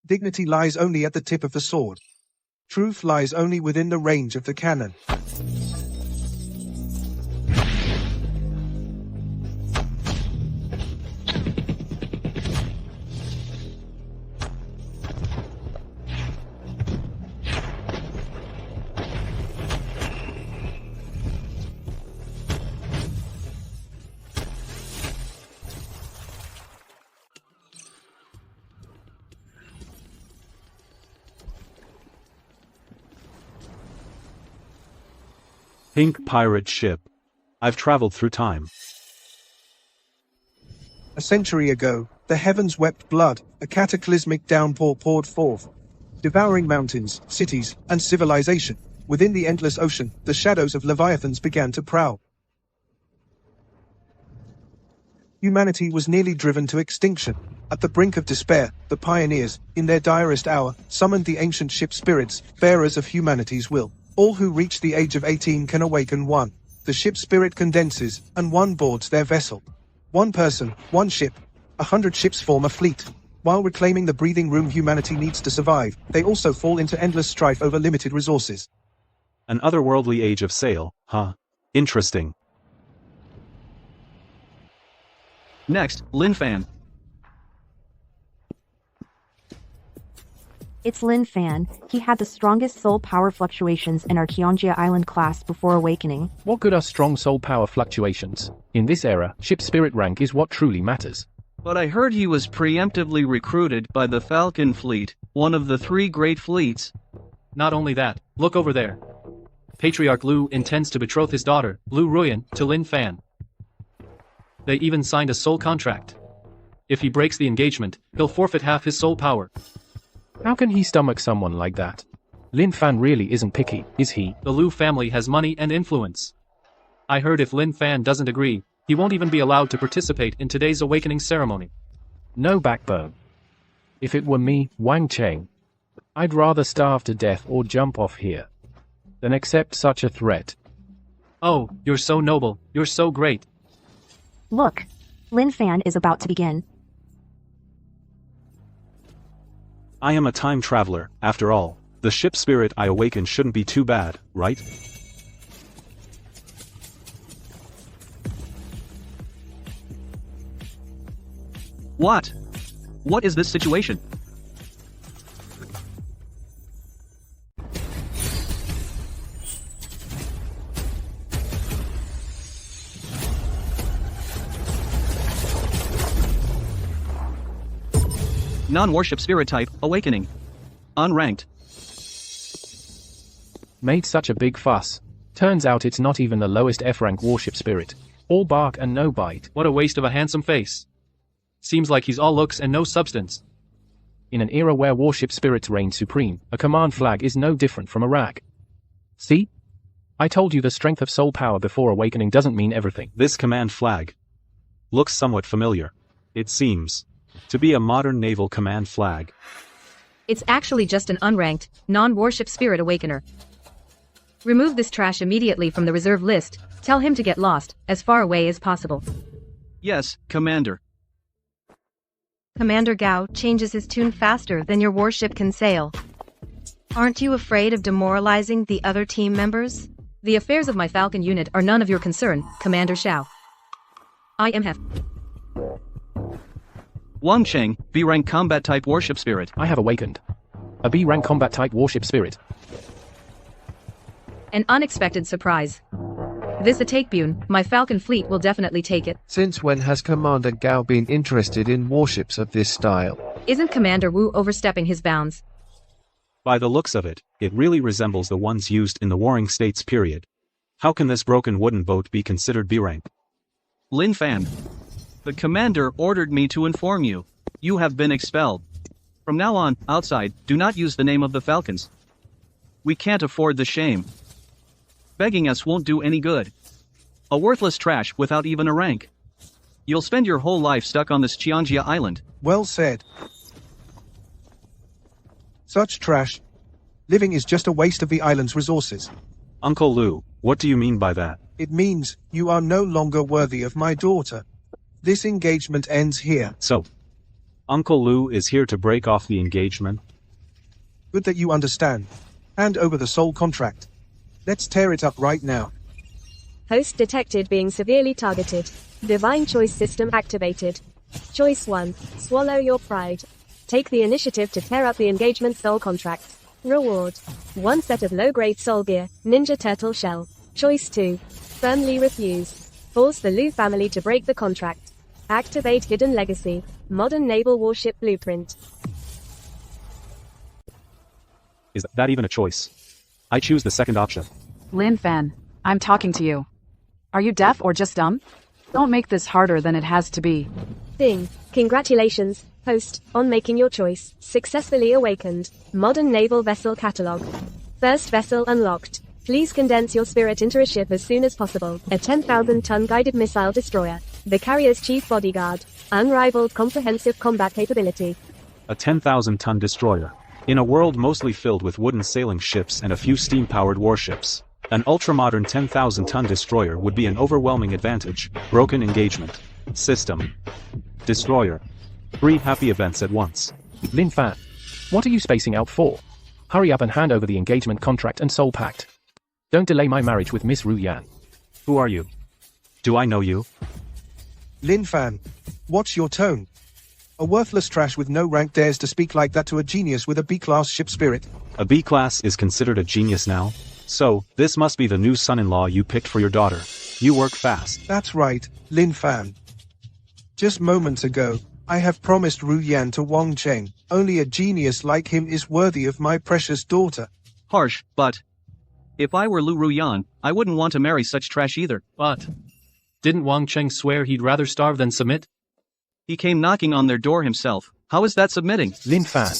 Dignity lies only at the tip of the sword. Truth lies only within the range of the cannon. Pink pirate ship. I've traveled through time. A century ago, the heavens wept blood, a cataclysmic downpour poured forth, devouring mountains, cities, and civilization. Within the endless ocean, the shadows of leviathans began to prowl. Humanity was nearly driven to extinction. At the brink of despair, the pioneers, in their direst hour, summoned the ancient ship spirits, bearers of humanity's will. All who reach the age of 18 can awaken one. The ship spirit condenses, and one boards their vessel. One person, one ship. 100 ships form a fleet. While reclaiming the breathing room humanity needs to survive, they also fall into endless strife over limited resources. An otherworldly age of sail, huh? Interesting. Next, Lin Fan. It's Lin Fan. He had the strongest soul power fluctuations in our Qianjia Island class before awakening. What good are strong soul power fluctuations? In this era, ship spirit rank is what truly matters. But I heard he was preemptively recruited by the Falcon Fleet, one of the 3 great fleets. Not only that, look over there. Patriarch Lu intends to betroth his daughter, Lu Ruyan, to Lin Fan. They even signed a soul contract. If he breaks the engagement, he'll forfeit half his soul power. How can he stomach someone like that? Lin Fan really isn't picky, is he? The Lu family has money and influence. I heard if Lin Fan doesn't agree, he won't even be allowed to participate in today's awakening ceremony. No backbone. If it were me, Wang Cheng, I'd rather starve to death or jump off here than accept such a threat. Oh, you're so noble, you're so great. Look, Lin Fan is about to begin. I am a time traveler, after all. The ship spirit I awaken shouldn't be too bad, right? What? What is this situation? Non-warship spirit type, awakening. Unranked. Made such a big fuss. Turns out it's not even the lowest F-rank warship spirit. All bark and no bite. What a waste of a handsome face. Seems like he's all looks and no substance. In an era where warship spirits reign supreme, a command flag is no different from a rack. See? I told you the strength of soul power before awakening doesn't mean everything. This command flag looks somewhat familiar. It seems to be a modern naval command flag. It's actually just an unranked, non-warship spirit awakener. Remove this trash immediately from the reserve list. Tell him to get lost, as far away as possible. Yes, Commander. Commander Gao changes his tune faster than your warship can sail. Aren't you afraid of demoralizing the other team members? The affairs of my Falcon unit are none of your concern, Commander Xiao. I am Wang Cheng, B-rank combat type warship spirit. I have awakened a B-rank combat type warship spirit. An unexpected surprise. This a take Bune, my Falcon fleet will definitely take it. Since when has Commander Gao been interested in warships of this style? Isn't Commander Wu overstepping his bounds? By the looks of it, it really resembles the ones used in the Warring States period. How can this broken wooden boat be considered B-rank? Lin Fan. The commander ordered me to inform you. You have been expelled. From now on, outside, do not use the name of the Falcons. We can't afford the shame. Begging us won't do any good. A worthless trash without even a rank. You'll spend your whole life stuck on this Qianjia island. Well said. Such trash. Living is just a waste of the island's resources. Uncle Lu, what do you mean by that? It means you are no longer worthy of my daughter. This engagement ends here. So, Uncle Lou is here to break off the engagement. Good that you understand. Hand over the soul contract. Let's tear it up right now. Host detected being severely targeted. Divine choice system activated. Choice 1. Swallow your pride. Take the initiative to tear up the engagement soul contract. Reward. 1 set of low-grade soul gear, Ninja Turtle shell. Choice 2. Firmly refuse. Force the Lu family to break the contract. Activate Hidden Legacy. Modern naval warship blueprint. Is that even a choice? I choose the second option. Lin Fan, I'm talking to you. Are you deaf or just dumb? Don't make this harder than it has to be. Ding. Congratulations, host, on making your choice. Successfully awakened. Modern naval vessel catalog. First vessel unlocked. Please condense your spirit into a ship as soon as possible. A 10,000-ton guided missile destroyer. The carrier's chief bodyguard. Unrivaled comprehensive combat capability. A 10,000-ton destroyer. In a world mostly filled with wooden sailing ships and a few steam-powered warships, an ultra-modern 10,000-ton destroyer would be an overwhelming advantage. Broken engagement. System. Destroyer. 3 happy events at once. Lin Fan, what are you spacing out for? Hurry up and hand over the engagement contract and soul pact. Don't delay my marriage with Miss Ru Yan. Who are you? Do I know you? Lin Fan, what's your tone? A worthless trash with no rank dares to speak like that to a genius with a B-class ship spirit. A B-class is considered a genius now? So, this must be the new son-in-law you picked for your daughter. You work fast. That's right, Lin Fan. Just moments ago, I have promised Ru Yan to Wang Cheng. Only a genius like him is worthy of my precious daughter. Harsh, but if I were Lu Ruyan, I wouldn't want to marry such trash either. But didn't Wang Cheng swear he'd rather starve than submit? He came knocking on their door himself. How is that submitting? Lin Fan,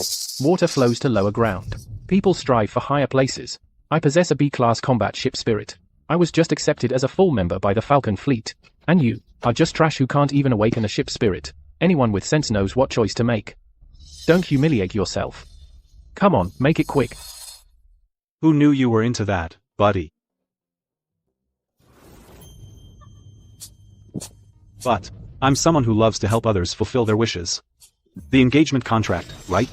water flows to lower ground. People strive for higher places. I possess a B-class combat ship spirit. I was just accepted as a full member by the Falcon Fleet. And you are just trash who can't even awaken a ship spirit. Anyone with sense knows what choice to make. Don't humiliate yourself. Come on, make it quick. Who knew you were into that, buddy? But I'm someone who loves to help others fulfill their wishes. The engagement contract, right?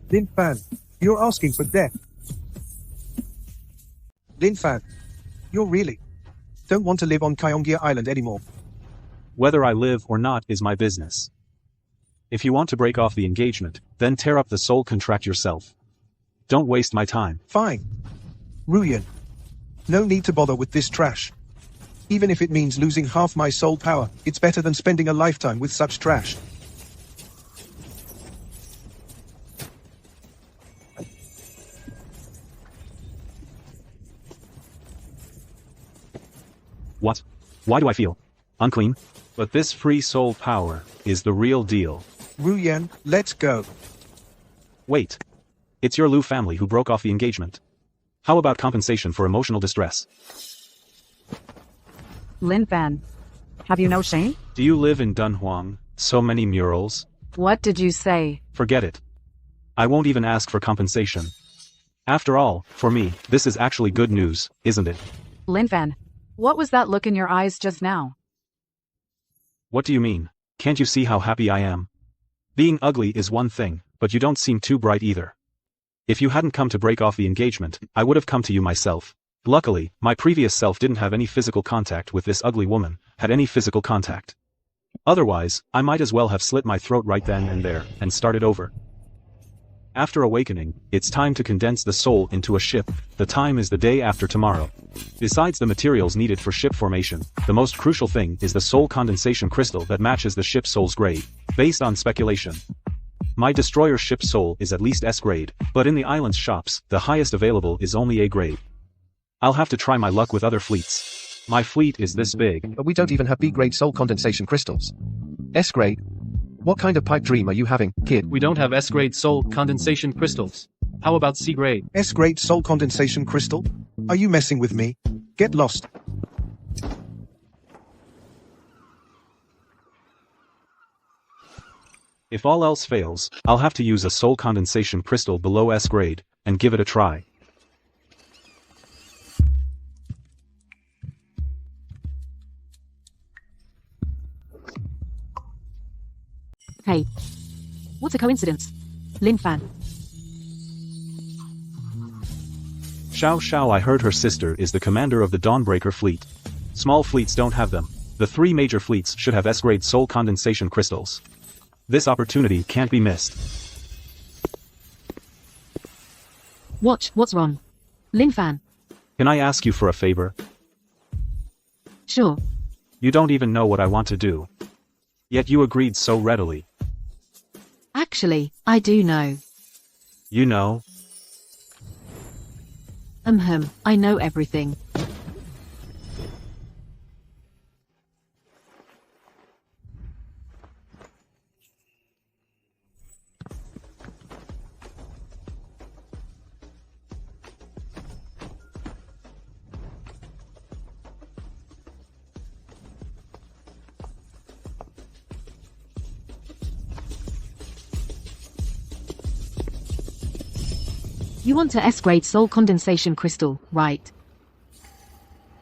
Lin Fan, you're asking for death. Lin Fan, you're really don't want to live on Kyongia Island anymore. Whether I live or not is my business. If you want to break off the engagement, then tear up the soul contract yourself. Don't waste my time. Fine. Ruyan. No need to bother with this trash. Even if it means losing half my soul power, it's better than spending a lifetime with such trash. What? Why do I feel unclean? But this free soul power is the real deal. Ruyan, let's go. Wait. It's your Lu family who broke off the engagement. How about compensation for emotional distress? Lin Fan, have you no shame? Do you live in Dunhuang? So many murals? What did you say? Forget it. I won't even ask for compensation. After all, for me, this is actually good news, isn't it? Lin Fan, what was that look in your eyes just now? What do you mean? Can't you see how happy I am? Being ugly is one thing, but you don't seem too bright either. If you hadn't come to break off the engagement, I would have come to you myself. Luckily, my previous self didn't have any physical contact with this ugly woman, had any physical contact. Otherwise, I might as well have slit my throat right then and there, and started over. After awakening, it's time to condense the soul into a ship. The time is the day after tomorrow. Besides the materials needed for ship formation, the most crucial thing is the soul condensation crystal that matches the ship's soul's grade. Based on speculation, my destroyer ship soul is at least S grade, but in the island's shops, the highest available is only A grade. I'll have to try my luck with other fleets. My fleet is this big. But we don't even have B-grade soul condensation crystals. S-grade? What kind of pipe dream are you having, kid? We don't have S-grade soul condensation crystals. How about C-grade? S-grade soul condensation crystal? Are you messing with me? Get lost. If all else fails, I'll have to use a soul condensation crystal below S grade, and give it a try. Hey. What a coincidence. Lin Fan. Xiao Sha, I heard her sister is the commander of the Dawnbreaker fleet. Small fleets don't have them. The 3 major fleets should have S-grade soul condensation crystals. This opportunity can't be missed. What's wrong? Lin Fan. Can I ask you for a favor? Sure. You don't even know what I want to do. Yet you agreed so readily. Actually, I do know. You know? I know everything. You want a S-grade soul condensation crystal, right?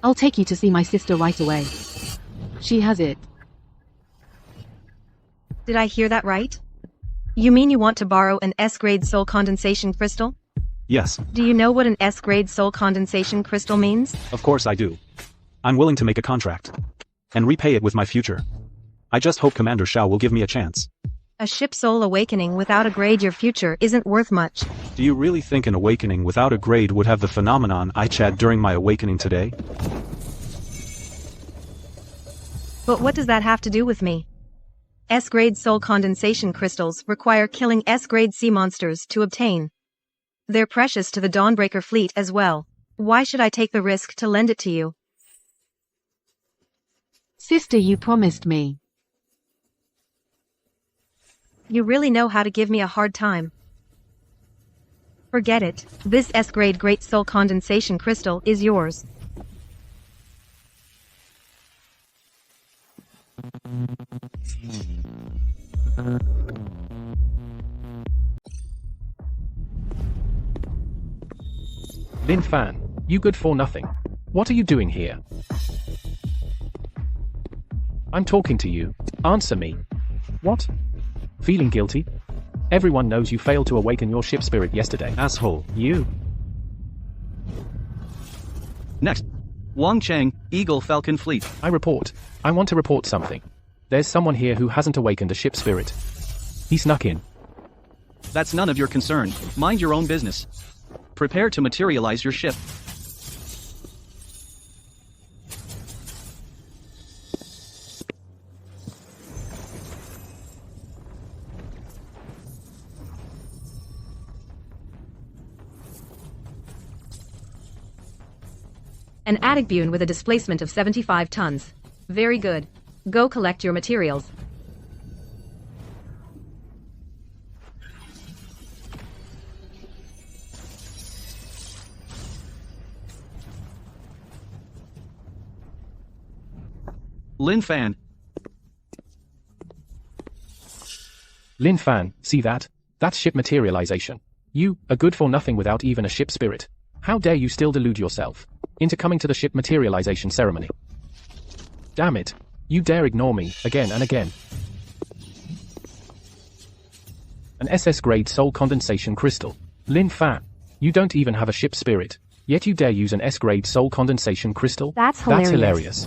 I'll take you to see my sister right away. She has it. Did I hear that right? You mean you want to borrow an S-grade soul condensation crystal? Yes. Do you know what an S-grade soul condensation crystal means? Of course I do. I'm willing to make a contract. And repay it with my future. I just hope Commander Xiao will give me a chance. A ship soul awakening without a grade your future isn't worth much. Do you really think an awakening without a grade would have the phenomenon I had during my awakening today? But what does that have to do with me? S-grade soul condensation crystals require killing S-grade sea monsters to obtain. They're precious to the Dawnbreaker fleet as well. Why should I take the risk to lend it to you? Sister, you promised me. You really know how to give me a hard time. Forget it. This S-grade Great Soul Condensation Crystal is yours. Lin Fan, you good for nothing. What are you doing here? I'm talking to you. Answer me. What? Feeling guilty? Everyone knows you failed to awaken your ship spirit yesterday. Asshole. You. Next. Wang Cheng, Eagle Falcon Fleet. I want to report something. There's someone here who hasn't awakened a ship spirit. He snuck in. That's none of your concern. Mind your own business. Prepare to materialize your ship. An attic bune with a displacement of 75 tons. Very good. Go collect your materials. Lin Fan. Lin Fan, see that? That's ship materialization. You are good for nothing without even a ship spirit. How dare you still delude yourself into coming to the ship materialization ceremony? Damn it. You dare ignore me, again and again. An SS-grade soul condensation crystal. Lin Fan, you don't even have a ship spirit, yet you dare use an S-grade soul condensation crystal? That's hilarious.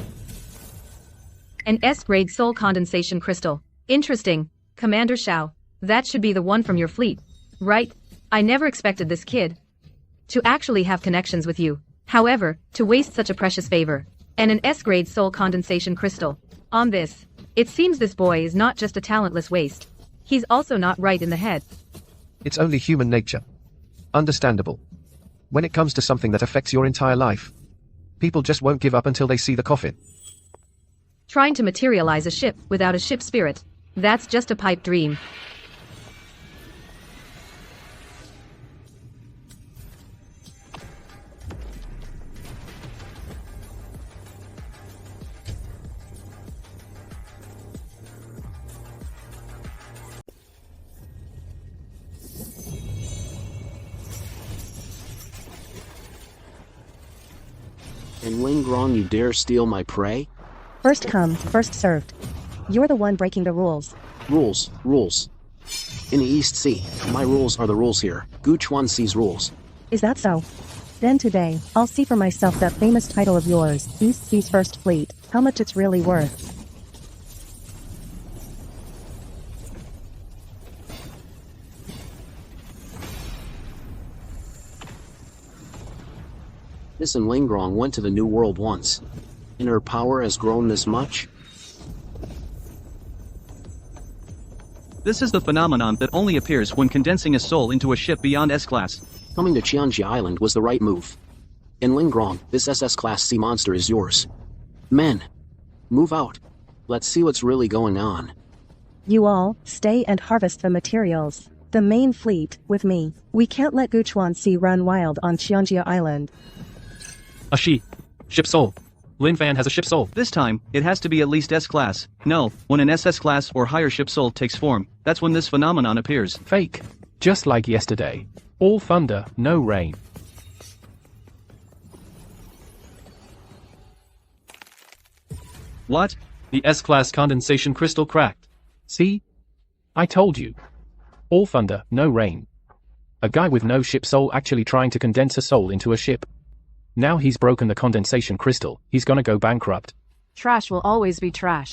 An S-grade soul condensation crystal. Interesting. Commander Xiao, that should be the one from your fleet, right? I never expected this kid to actually have connections with you. However, to waste such a precious favor, and an S-grade soul condensation crystal, on this, it seems this boy is not just a talentless waste. He's also not right in the head. It's only human nature. Understandable. When it comes to something that affects your entire life, people just won't give up until they see the coffin. Trying to materialize a ship without a ship spirit, that's just a pipe dream. And Ling Grong, you dare steal my prey? First come, first served. You're the one breaking the rules. Rules. In the East Sea, my rules are the rules here. Gu Chuan Sea's rules. Is that so? Then today, I'll see for myself that famous title of yours, East Sea's First Fleet, how much it's really worth. Miss and Ling Grong went to the New World once. And her power has grown this much? This is the phenomenon that only appears when condensing a soul into a ship beyond S-class. Coming to Qianjia Island was the right move. And Ling Grong, this SS-class sea monster is yours. Men, move out. Let's see what's really going on. You all, stay and harvest the materials. The main fleet, with me. We can't let Guchuan Sea run wild on Qianjia Island. A she. Ship soul. Lin Fan has a ship soul. This time, it has to be at least S-class. No, when an SS-class or higher ship soul takes form, that's when this phenomenon appears. Fake. Just like yesterday. All thunder, no rain. What? The S-class condensation crystal cracked. See? I told you. All thunder, no rain. A guy with no ship soul actually trying to condense a soul into a ship. Now he's broken the condensation crystal, he's gonna go bankrupt. Trash will always be trash.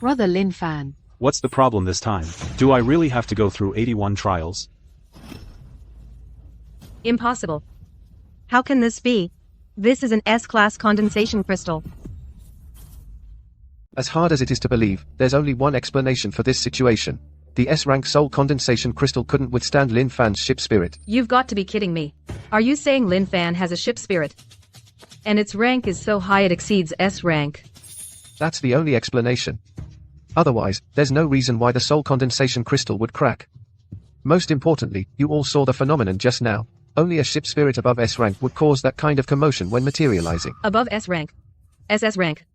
Brother Lin Fan. What's the problem this time? Do I really have to go through 81 trials? Impossible. How can this be? This is an S-class condensation crystal. As hard as it is to believe, there's only one explanation for this situation. The S-rank soul condensation crystal couldn't withstand Lin Fan's ship spirit. You've got to be kidding me. Are you saying Lin Fan has a ship spirit? And its rank is so high it exceeds S rank? That's the only explanation. Otherwise, there's no reason why the soul condensation crystal would crack. Most importantly, you all saw the phenomenon just now. Only a ship spirit above S rank would cause that kind of commotion when materializing. Above S rank. SS rank.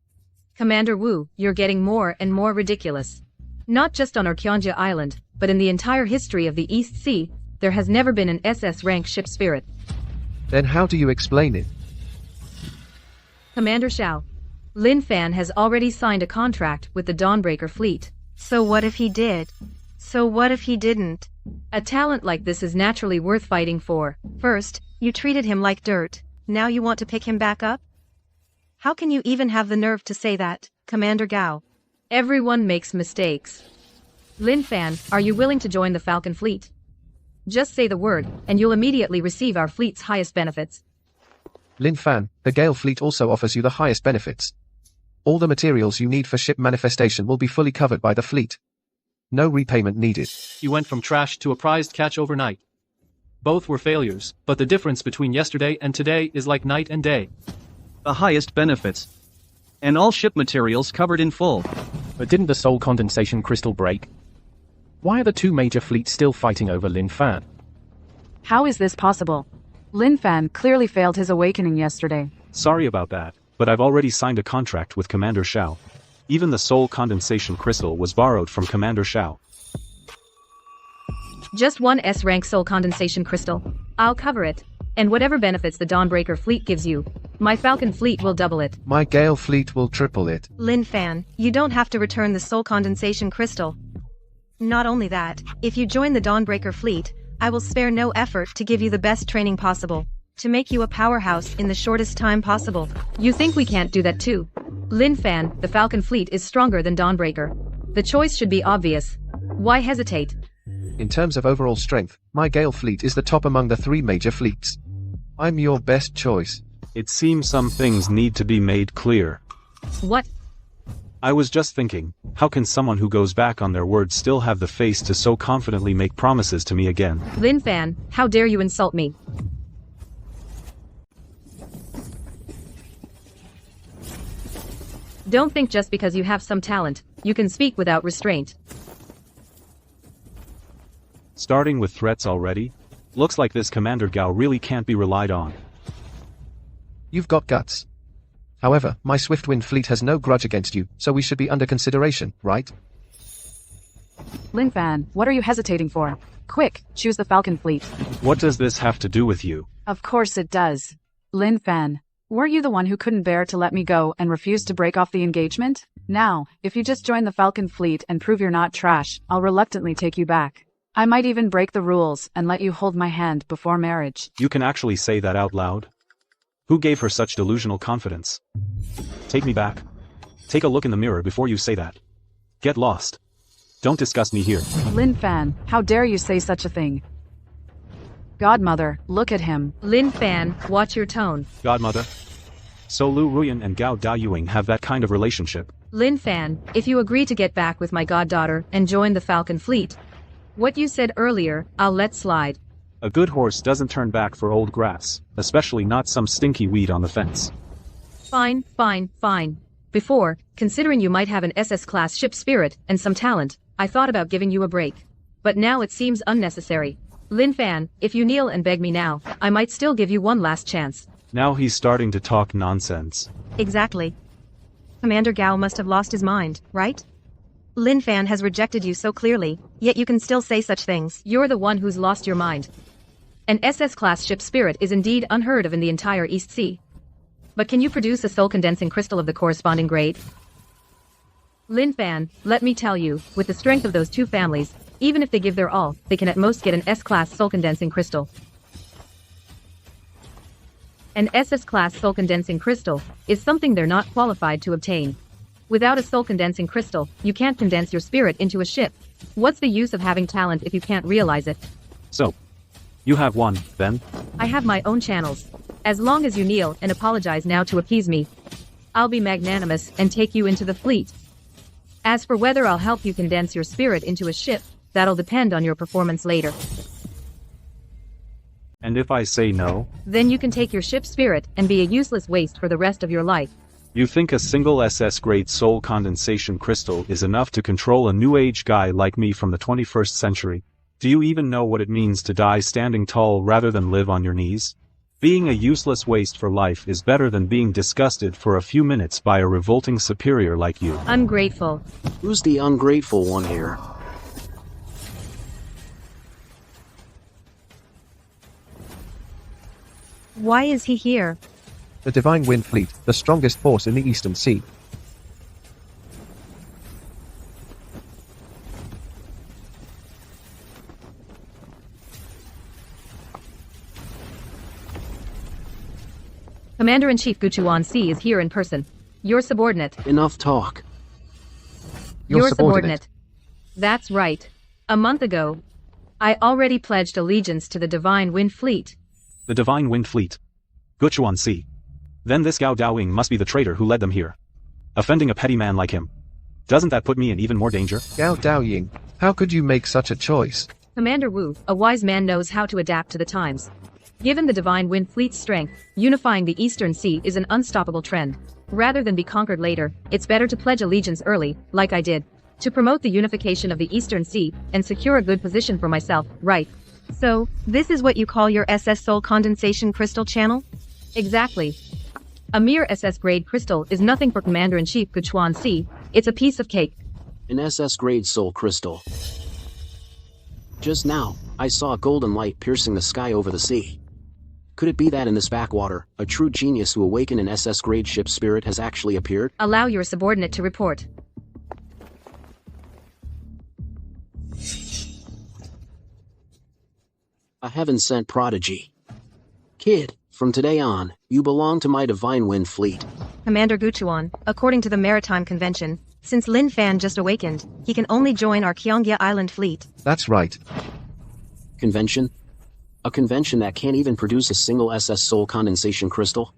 Commander Wu, you're getting more and more ridiculous. Not just on Qianjia Island, but in the entire history of the East Sea, there has never been an SS rank ship spirit. Then how do you explain it? Commander Xiao. Lin Fan has already signed a contract with the Dawnbreaker fleet. So what if he did? So what if he didn't? A talent like this is naturally worth fighting for. First, you treated him like dirt. Now you want to pick him back up? How can you even have the nerve to say that, Commander Gao? Everyone makes mistakes. Lin Fan, are you willing to join the Falcon Fleet? Just say the word, and you'll immediately receive our fleet's highest benefits. Lin Fan, the Gale fleet also offers you the highest benefits. All the materials you need for ship manifestation will be fully covered by the fleet. No repayment needed. You went from trash to a prized catch overnight. Both were failures, but the difference between yesterday and today is like night and day. The highest benefits. And all ship materials covered in full. But didn't the soul condensation crystal break? Why are the two major fleets still fighting over Lin Fan? How is this possible? Lin Fan clearly failed his awakening yesterday. Sorry about that, but I've already signed a contract with Commander Xiao. Even the soul condensation crystal was borrowed from Commander Xiao. Just one S-rank soul condensation crystal. I'll cover it. And whatever benefits the Dawnbreaker fleet gives you, my Falcon fleet will double it. My Gale fleet will triple it. Lin Fan, you don't have to return the soul condensation crystal. Not only that, if you join the Dawnbreaker fleet, I will spare no effort to give you the best training possible, to make you a powerhouse in the shortest time possible. You think we can't do that too? Lin Fan, the Falcon fleet is stronger than Dawnbreaker. The choice should be obvious. Why hesitate? In terms of overall strength, my Gale fleet is the top among the three major fleets. I'm your best choice. It seems some things need to be made clear. What? I was just thinking, how can someone who goes back on their word still have the face to so confidently make promises to me again? Lin Fan, how dare you insult me? Don't think just because you have some talent, you can speak without restraint. Starting with threats already? Looks like this Commander Gao really can't be relied on. You've got guts. However, my Swiftwind fleet has no grudge against you, so we should be under consideration, right? Lin Fan, what are you hesitating for? Quick, choose the Falcon fleet. What does this have to do with you? Of course it does. Lin Fan, Weren't you the one who couldn't bear to let me go and refused to break off the engagement? Now, if you just join the Falcon fleet and prove you're not trash, I'll reluctantly take you back. I might even break the rules and let you hold my hand before marriage. You can actually say that out loud? Who gave her such delusional confidence? Take me back. Take a look in the mirror before you say that. Get lost. Don't disgust me here. Lin Fan, how dare you say such a thing? Godmother, look at him. Lin Fan, watch your tone. Godmother? So Lu Ruyan and Gao Daoyuing have that kind of relationship? Lin Fan, if you agree to get back with my goddaughter and join the Falcon fleet, what you said earlier, I'll let slide. A good horse doesn't turn back for old grass, especially not some stinky weed on the fence. Fine, fine, fine. Before, considering you might have an SS-class ship spirit and some talent, I thought about giving you a break. But now it seems unnecessary. Lin Fan, if you kneel and beg me now, I might still give you one last chance. Now he's starting to talk nonsense. Exactly. Commander Gao must have lost his mind, right? Lin Fan has rejected you so clearly, yet you can still say such things. You're the one who's lost your mind. An SS-class ship spirit is indeed unheard of in the entire East Sea. But can you produce a soul-condensing crystal of the corresponding grade? Lin Fan, let me tell you, with the strength of those two families, even if they give their all, they can at most get an S-class soul-condensing crystal. An SS-class soul-condensing crystal is something they're not qualified to obtain. Without a soul-condensing crystal, you can't condense your spirit into a ship. What's the use of having talent if you can't realize it? So, you have one, then? I have my own channels. As long as you kneel and apologize now to appease me, I'll be magnanimous and take you into the fleet. As for whether I'll help you condense your spirit into a ship, that'll depend on your performance later. And if I say no? Then you can take your ship spirit and be a useless waste for the rest of your life. You think a single SS-grade soul condensation crystal is enough to control a new age guy like me from the 21st century? Do you even know what it means to die standing tall rather than live on your knees? Being a useless waste for life is better than being disgusted for a few minutes by a revolting superior like you. Ungrateful. Who's the ungrateful one here? Why is he here? The Divine Wind Fleet, the strongest force in the Eastern Sea. Commander-in-Chief Guchuan C is here in person. Your subordinate. Enough talk. Your subordinate. That's right. A month ago, I already pledged allegiance to the Divine Wind Fleet. The Divine Wind Fleet. Guchuan C. Then this Gao Daoying must be the traitor who led them here. Offending a petty man like him. Doesn't that put me in even more danger? Gao Daoying, how could you make such a choice? Commander Wu, a wise man knows how to adapt to the times. Given the Divine Wind Fleet's strength, unifying the Eastern Sea is an unstoppable trend. Rather than be conquered later, it's better to pledge allegiance early, like I did, to promote the unification of the Eastern Sea and secure a good position for myself, right? So, this is what you call your SS Soul Condensation Crystal channel? Exactly. A mere SS-grade crystal is nothing for Commander-in-Chief Guchuan C. It's a piece of cake. An SS-grade soul crystal. Just now, I saw a golden light piercing the sky over the sea. Could it be that in this backwater, a true genius who awakened an SS-grade ship spirit has actually appeared? Allow your subordinate to report. A heaven-sent prodigy. Kid, from today on, you belong to my Divine Wind Fleet. Commander Guchuan, according to the Maritime Convention, since Lin Fan just awakened, he can only join our Qiangjia Island fleet. That's right. Convention? A convention that can't even produce a single SS soul condensation crystal?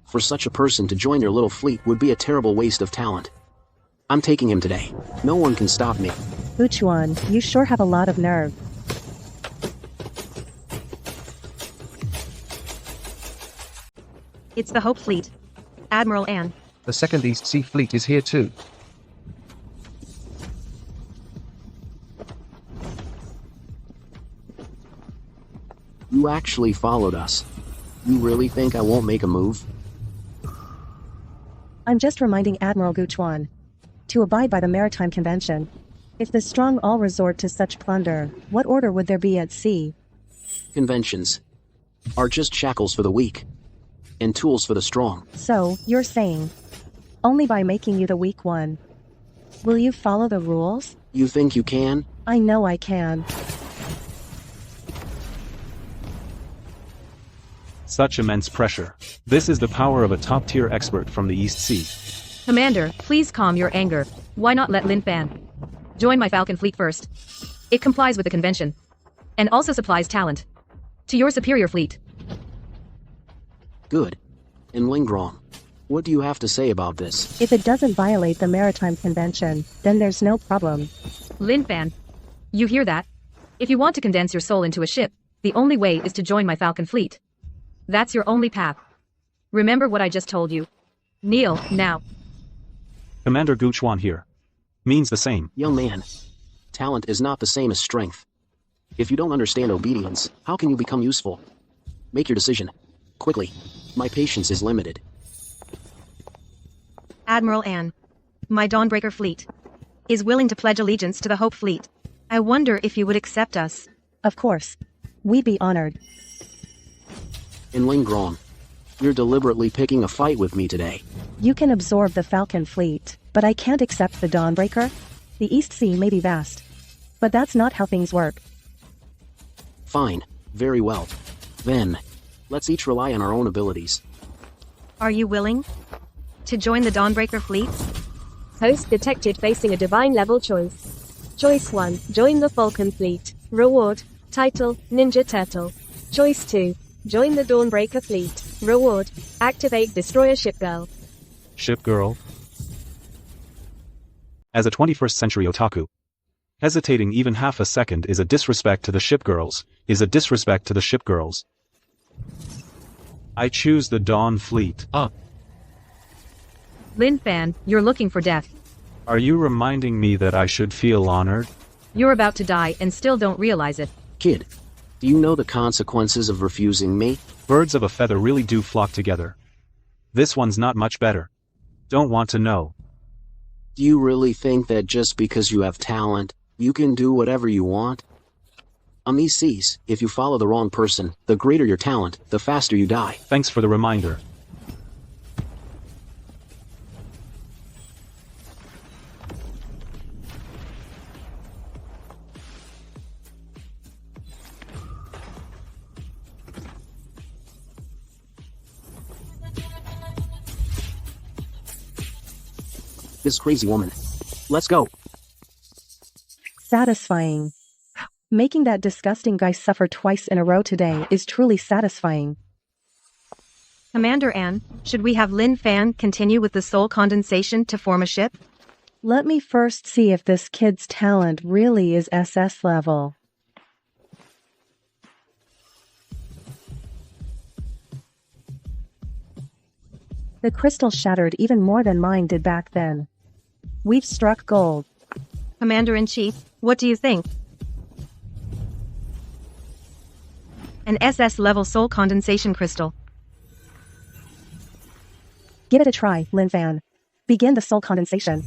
For such a person to join your little fleet would be a terrible waste of talent. I'm taking him today. No one can stop me. Guchuan, you sure have a lot of nerve. It's the Hope Fleet. Admiral Anne. The Second East Sea Fleet is here too. You actually followed us. You really think I won't make a move? I'm just reminding Admiral Guchuan to abide by the Maritime Convention. If the strong all resort to such plunder, what order would there be at sea? Conventions are just shackles for the weak. and tools for the strong. So, you're saying, only by making you the weak one. Will you follow the rules? You think you can? I know I can. Such immense pressure. This is the power of a top-tier expert from the East Sea. Commander, please calm your anger. Why not let Lin Fan join my Falcon fleet first? It complies with the convention. And also supplies talent to your superior fleet. Good. And Lingrong, what do you have to say about this? If it doesn't violate the Maritime Convention, then there's no problem. Lin Fan, you hear that? If you want to condense your soul into a ship, the only way is to join my Falcon fleet. That's your only path. Remember what I just told you. Kneel, now. Commander Guchuan here. Means the same. Young man, talent is not the same as strength. If you don't understand obedience, how can you become useful? Make your decision. Quickly. My patience is limited. Admiral Anne, my Dawnbreaker fleet, is willing to pledge allegiance to the Hope fleet. I wonder if you would accept us. Of course. We'd be honored. In Lingrong, you're deliberately picking a fight with me today. You can absorb the Falcon fleet, but I can't accept the Dawnbreaker. The East Sea may be vast, but that's not how things work. Fine. Very well. Then, let's each rely on our own abilities. Are you willing to join the Dawnbreaker fleet? Host detected facing a divine level choice. Choice 1, join the Falcon fleet. Reward, title, Ninja Turtle. Choice 2, join the Dawnbreaker fleet. Reward, activate Destroyer Ship Girl. Ship girl? As a 21st century otaku, hesitating even half a second is a disrespect to the ship girls, I choose the Dawn fleet. Lin Fan, you're looking for death. Are you reminding me that I should feel honored? You're about to die and still don't realize it. Kid, do you know the consequences of refusing me? Birds of a feather really do flock together. This one's not much better. Don't want to know. Do you really think that just because you have talent, you can do whatever you want? On these seas, if you follow the wrong person, the greater your talent, the faster you die. Thanks for the reminder. This crazy woman. Let's go. Satisfying. Making that disgusting guy suffer twice in a row today is truly satisfying. Commander Anne, should we have Lin Fan continue with the soul condensation to form a ship? Let me first see if this kid's talent really is SS level. The crystal shattered even more than mine did back then. We've struck gold. Commander-in-Chief, what do you think? An SS-level soul condensation crystal. Give it a try, Lin Fan. Begin the soul condensation.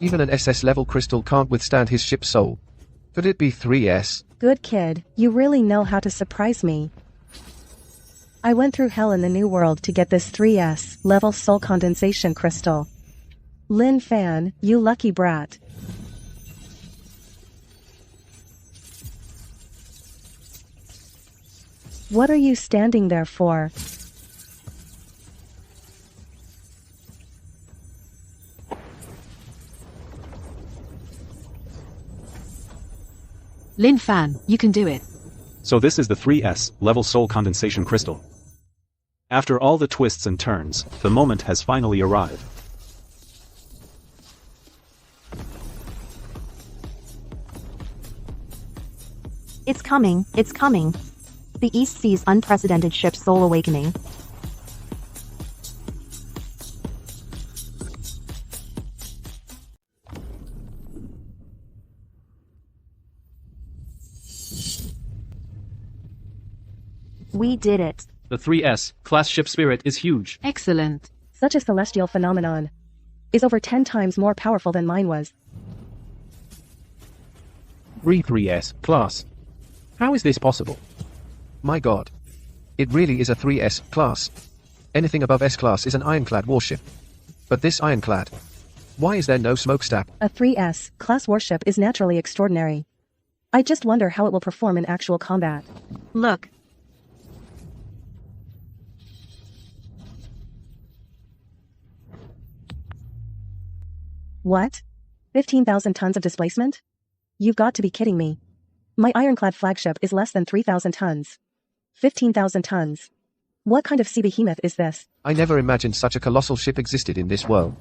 Even an SS-level crystal can't withstand his ship's soul. Could it be 3S? Good kid, you really know how to surprise me. I went through hell in the New World to get this 3S level soul condensation crystal. Lin Fan, you lucky brat. What are you standing there for? Lin Fan, you can do it. So this is the 3S level soul condensation crystal. After all the twists and turns, the moment has finally arrived. It's coming, it's coming. The East Sea's unprecedented ship soul awakening. We did it. The 3S class ship spirit is huge. Excellent. Such a celestial phenomenon is over 10 times more powerful than mine was. 3S class. How is this possible? My god. It really is a 3S class. Anything above S class is an ironclad warship. But this ironclad. Why is there no smokestack? A 3S class warship is naturally extraordinary. I just wonder how it will perform in actual combat. Look. What? 15,000 tons of displacement? You've got to be kidding me. My ironclad flagship is less than 3,000 tons. 15,000 tons. What kind of sea behemoth is this? I never imagined such a colossal ship existed in this world.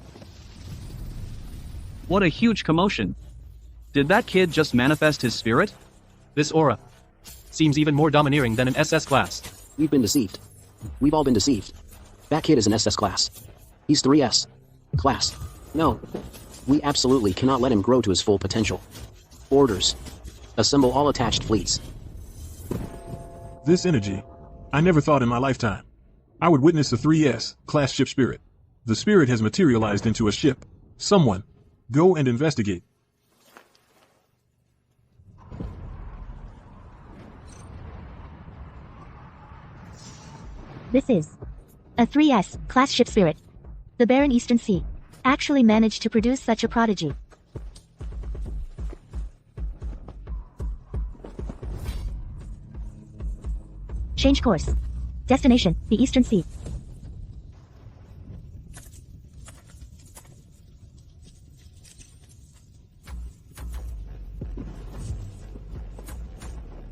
What a huge commotion. Did that kid just manifest his spirit? This aura seems even more domineering than an SS class. We've been deceived. We've all been deceived. That kid is an SS class. He's 3S class. No. We absolutely cannot let him grow to his full potential. Orders. Assemble all attached fleets. This energy, I never thought in my lifetime I would witness the 3S class ship spirit. The spirit has materialized into a ship. Someone, go and investigate. This is a 3S class ship spirit. The barren Eastern Sea actually managed to produce such a prodigy. Change course. Destination, the Eastern Sea.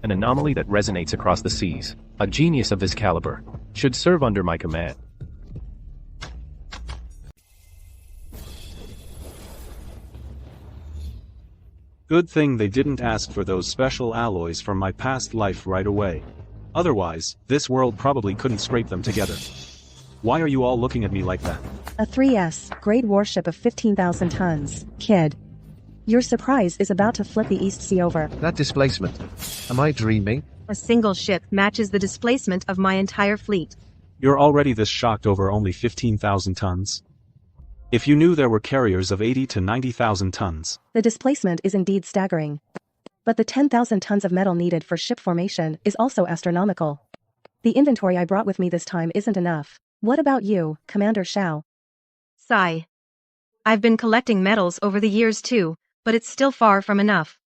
An anomaly that resonates across the seas. A genius of this caliber should serve under my command. Good thing they didn't ask for those special alloys from my past life right away. Otherwise, this world probably couldn't scrape them together. Why are you all looking at me like that? A 3S grade warship of 15,000 tons. Kid. Your surprise is about to flip the East Sea over. That displacement. Am I dreaming? A single ship matches the displacement of my entire fleet. You're already this shocked over only 15,000 tons? If you knew there were carriers of 80 to 90,000 tons. The displacement is indeed staggering. But the 10,000 tons of metal needed for ship formation is also astronomical. The inventory I brought with me this time isn't enough. What about you, Commander Xiao? Sigh. I've been collecting metals over the years too, but it's still far from enough.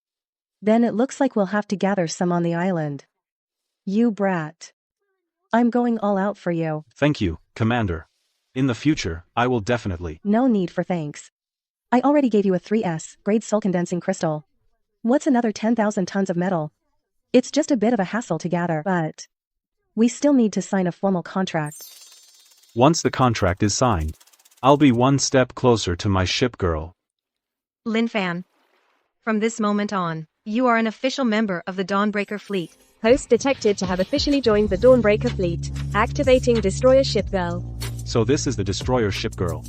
Then it looks like we'll have to gather some on the island. You brat. I'm going all out for you. Thank you, Commander. In the future, I will definitely. No need for thanks. I already gave you a 3S grade soul condensing crystal. What's another 10,000 tons of metal? It's just a bit of a hassle to gather, but we still need to sign a formal contract. Once the contract is signed, I'll be one step closer to my ship girl. Lin Fan. From this moment on, you are an official member of the Dawnbreaker fleet. Host detected to have officially joined the Dawnbreaker fleet. Activating Destroyer Ship Girl. So this is the Destroyer Ship Girl.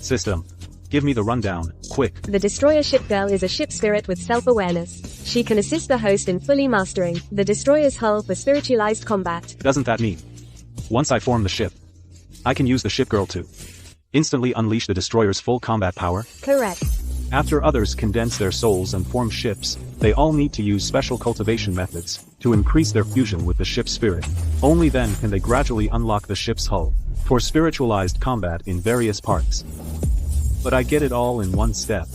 System. Give me the rundown, quick. The Destroyer Ship Girl is a ship spirit with self-awareness. She can assist the host in fully mastering the destroyer's hull for spiritualized combat. Doesn't that mean once I form the ship, I can use the ship girl to instantly unleash the destroyer's full combat power? Correct. After others condense their souls and form ships, they all need to use special cultivation methods to increase their fusion with the ship's spirit. Only then can they gradually unlock the ship's hull for spiritualized combat in various parts. But I get it all in one step.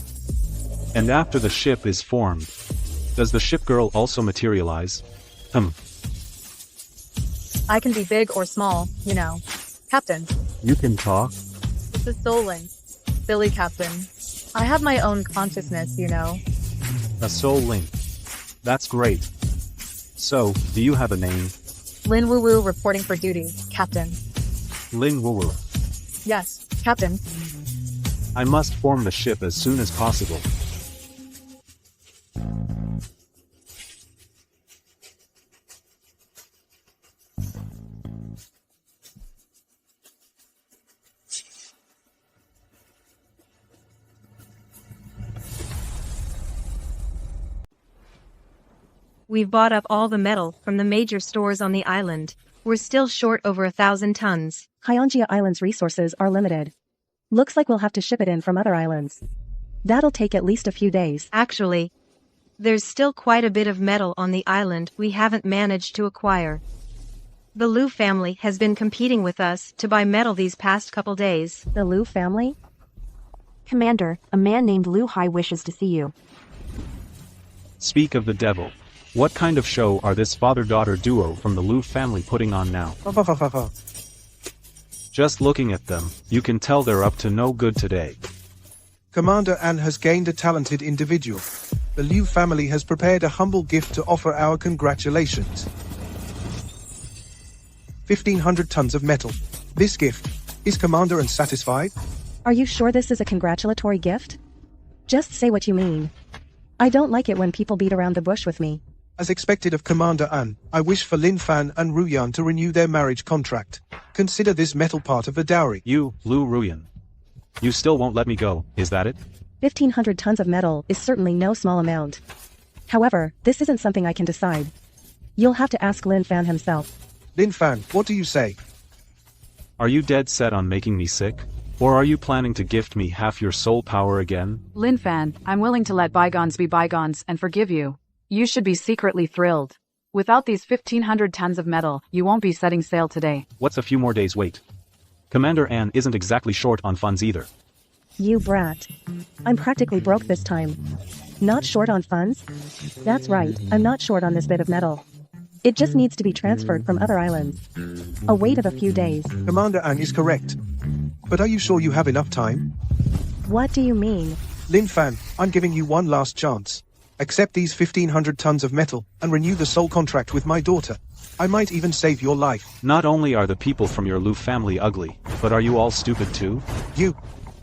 And after the ship is formed, does the ship girl also materialize? I can be big or small, you know. Captain. You can talk? This is Soul Link. Billy Captain. I have my own consciousness, you know. A soul link. That's great. So, do you have a name? Lin Woo Woo reporting for duty, Captain. Lin Woo Woo. Yes, Captain. I must form the ship as soon as possible. We've bought up all the metal from the major stores on the island. We're still short over 1,000 tons. Kiongia Island's resources are limited. Looks like we'll have to ship it in from other islands. That'll take at least a few days. Actually, there's still quite a bit of metal on the island we haven't managed to acquire. The Liu family has been competing with us to buy metal these past couple days. The Liu family? Commander, a man named Liu Hai wishes to see you. Speak of the devil. What kind of show are this father-daughter duo from the Liu family putting on now? Just looking at them, you can tell they're up to no good today. Commander An has gained a talented individual. The Liu family has prepared a humble gift to offer our congratulations. 1,500 tons of metal. This gift. Is Commander An satisfied? Are you sure this is a congratulatory gift? Just say what you mean. I don't like it when people beat around the bush with me. As expected of Commander An, I wish for Lin Fan and Ruyan to renew their marriage contract. Consider this metal part of the dowry. You, Liu Ruyan. You still won't let me go, is that it? 1,500 tons of metal is certainly no small amount. However, this isn't something I can decide. You'll have to ask Lin Fan himself. Lin Fan, what do you say? Are you dead set on making me sick? Or are you planning to gift me half your soul power again? Lin Fan, I'm willing to let bygones be bygones and forgive you. You should be secretly thrilled. Without these 1,500 tons of metal, you won't be setting sail today. What's a few more days wait? Commander An isn't exactly short on funds either. You brat. I'm practically broke this time. Not short on funds? That's right, I'm not short on this bit of metal. It just needs to be transferred from other islands. A wait of a few days. Commander An is correct. But are you sure you have enough time? What do you mean? Lin Fan, I'm giving you one last chance. Accept these 1,500 tons of metal, and renew the soul contract with my daughter. I might even save your life. Not only are the people from your Liu family ugly, but are you all stupid too? You.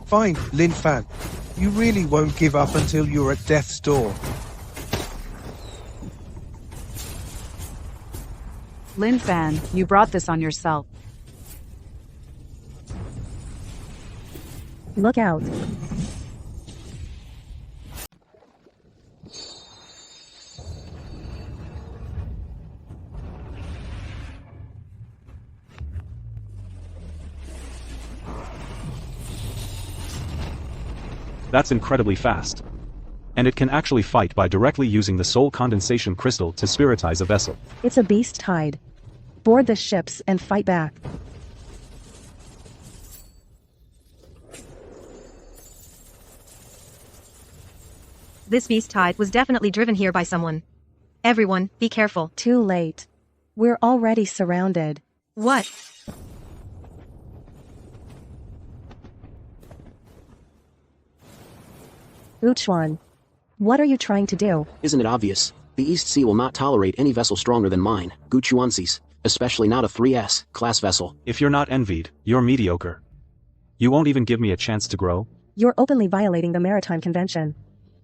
Fine, Lin Fan. You really won't give up until you're at death's door. Lin Fan, you brought this on yourself. Look out. That's incredibly fast. And it can actually fight by directly using the soul condensation crystal to spiritize a vessel. It's a beast tide. Board the ships and fight back. This beast tide was definitely driven here by someone. Everyone, be careful. Too late. We're already surrounded. What? Uchuan. What are you trying to do? Isn't it obvious? The East Sea will not tolerate any vessel stronger than mine, Guchuansis, especially not a 3S class vessel. If you're not envied, you're mediocre. You won't even give me a chance to grow? You're openly violating the Maritime Convention.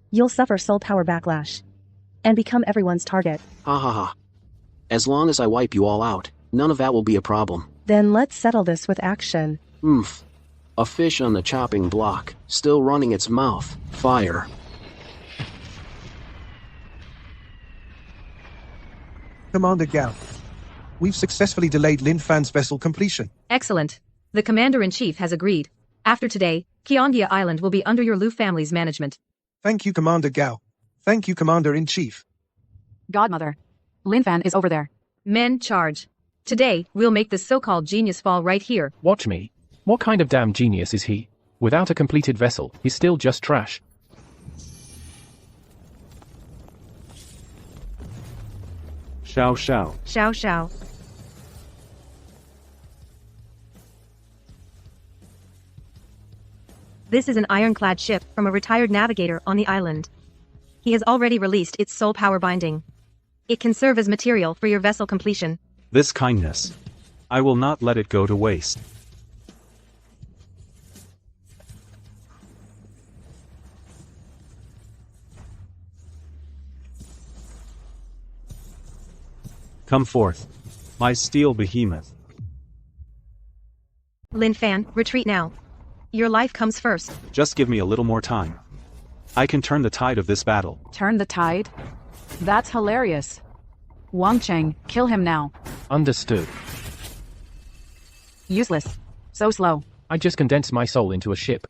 You'll suffer soul power backlash. And become everyone's target. Ha ha ha. As long as I wipe you all out, none of that will be a problem. Then let's settle this with action. Oomph. A fish on the chopping block, still running its mouth. Fire. Commander Gao. We've successfully delayed Lin Fan's vessel completion. Excellent. The Commander-in-Chief has agreed. After today, Qiandia Island will be under your Liu family's management. Thank you, Commander Gao. Thank you, Commander-in-Chief. Godmother. Lin Fan is over there. Men, charge. Today, we'll make this so-called genius fall right here. Watch me. What kind of damn genius is he? Without a completed vessel, he's still just trash. Xiao Sha. Xiao Sha. This is an ironclad ship from a retired navigator on the island. He has already released its soul power binding. It can serve as material for your vessel completion. This kindness. I will not let it go to waste. Come forth, my steel behemoth. Lin Fan, retreat now. Your life comes first. Just give me a little more time. I can turn the tide of this battle. Turn the tide? That's hilarious. Wang Cheng, kill him now. Understood. Useless. So slow. I just condensed my soul into a ship.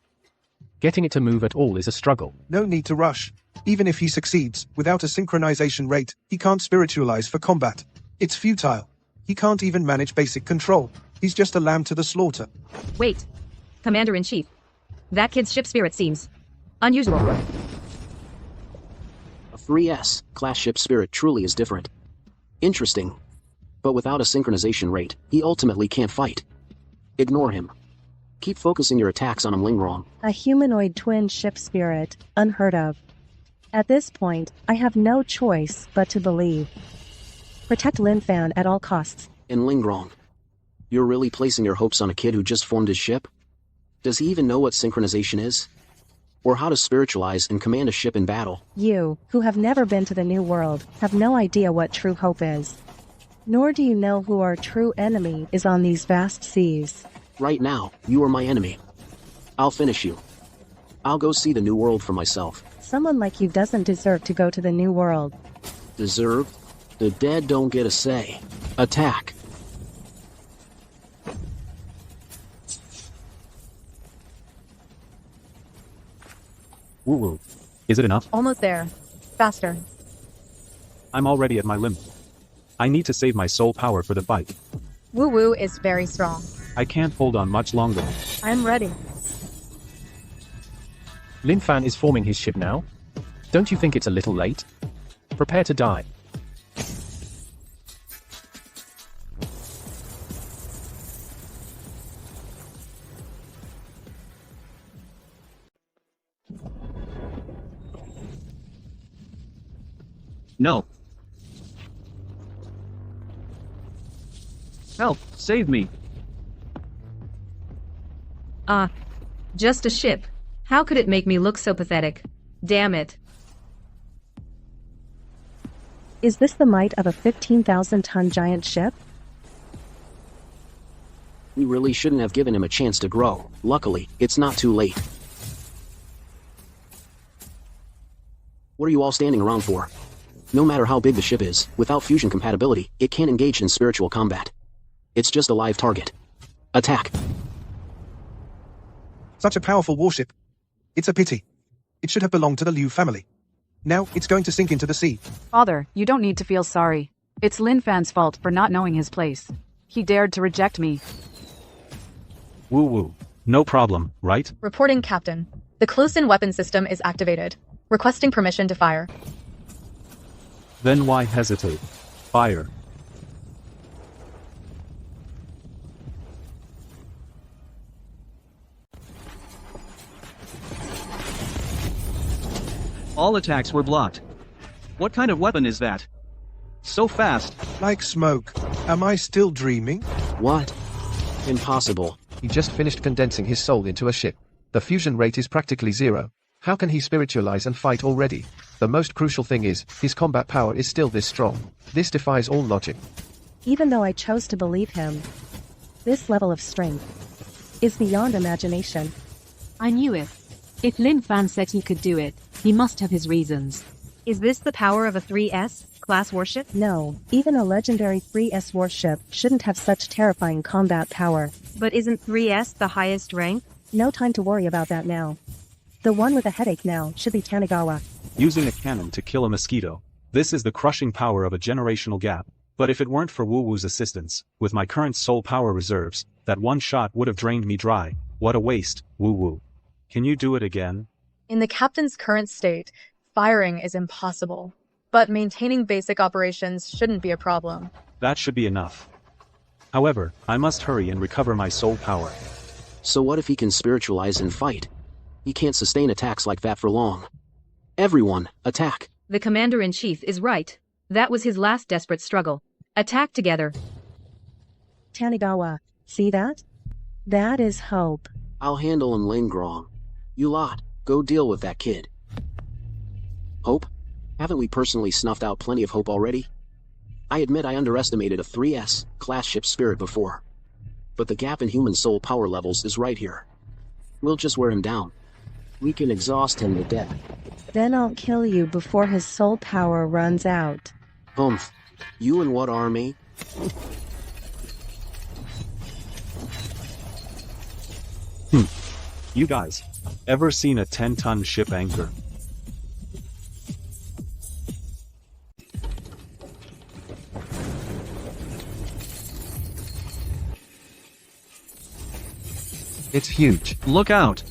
Getting it to move at all is a struggle. No need to rush. Even if he succeeds, without a synchronization rate, he can't spiritualize for combat. It's futile. He can't even manage basic control. He's just a lamb to the slaughter. Wait. Commander-in-Chief. That kid's ship spirit seems unusual. A 3S class ship spirit truly is different. Interesting. But without a synchronization rate, he ultimately can't fight. Ignore him. Keep focusing your attacks on him, Lingrong. A humanoid twin ship spirit, unheard of. At this point, I have no choice but to believe. Protect Lin Fan at all costs. And Lingrong, you're really placing your hopes on a kid who just formed his ship? Does he even know what synchronization is? Or how to spiritualize and command a ship in battle? You, who have never been to the New World, have no idea what true hope is. Nor do you know who our true enemy is on these vast seas. Right now, you are my enemy. I'll finish you. I'll go see the New World for myself. Someone like you doesn't deserve to go to the New World. Deserve? The dead don't get a say. Attack. Woo-woo. Is it enough? Almost there. Faster. I'm already at my limit. I need to save my soul power for the fight. Woo-woo is very strong. I can't hold on much longer. I'm ready. Lin Fan is forming his ship now? Don't you think it's a little late? Prepare to die. No. Help, save me. Just a ship. How could it make me look so pathetic? Damn it. Is this the might of a 15,000-ton giant ship? We really shouldn't have given him a chance to grow. Luckily, it's not too late. What are you all standing around for? No matter how big the ship is, without fusion compatibility, it can't engage in spiritual combat. It's just a live target. Attack. Such a powerful warship. It's a pity. It should have belonged to the Liu family. Now, it's going to sink into the sea. Father, you don't need to feel sorry. It's Lin Fan's fault for not knowing his place. He dared to reject me. Woo-woo. No problem, right? Reporting, Captain. The close-in weapon system is activated. Requesting permission to fire. Then why hesitate? Fire. All attacks were blocked. What kind of weapon is that? So fast. Like smoke. Am I still dreaming? What? Impossible. He just finished condensing his soul into a ship. The fusion rate is practically zero. How can he spiritualize and fight already? The most crucial thing is, his combat power is still this strong. This defies all logic. Even though I chose to believe him, this level of strength is beyond imagination. I knew it. If Lin Fan said he could do it, he must have his reasons. Is this the power of a 3S class warship? No, even a legendary 3S warship shouldn't have such terrifying combat power. But isn't 3S the highest rank? No time to worry about that now. The one with a headache now should be Tanigawa. Using a cannon to kill a mosquito. This is the crushing power of a generational gap. But if it weren't for Woo-Woo's assistance, with my current soul power reserves, that one shot would have drained me dry. What a waste, Woo-Woo. Can you do it again? In the Captain's current state, firing is impossible. But maintaining basic operations shouldn't be a problem. That should be enough. However, I must hurry and recover my soul power. So what if he can spiritualize and fight? He can't sustain attacks like that for long. Everyone, attack! The Commander-in-Chief is right. That was his last desperate struggle. Attack together. Tanigawa, see that? That is hope. I'll handle him, Lingrong. You lot, go deal with that kid. Hope? Haven't we personally snuffed out plenty of hope already? I admit I underestimated a 3S class ship spirit before. But the gap in human soul power levels is right here. We'll just wear him down. We can exhaust him to death. Then I'll kill you before his soul power runs out. Humph. You and what army? You guys, ever seen a 10-ton ship anchor? It's huge. Look out!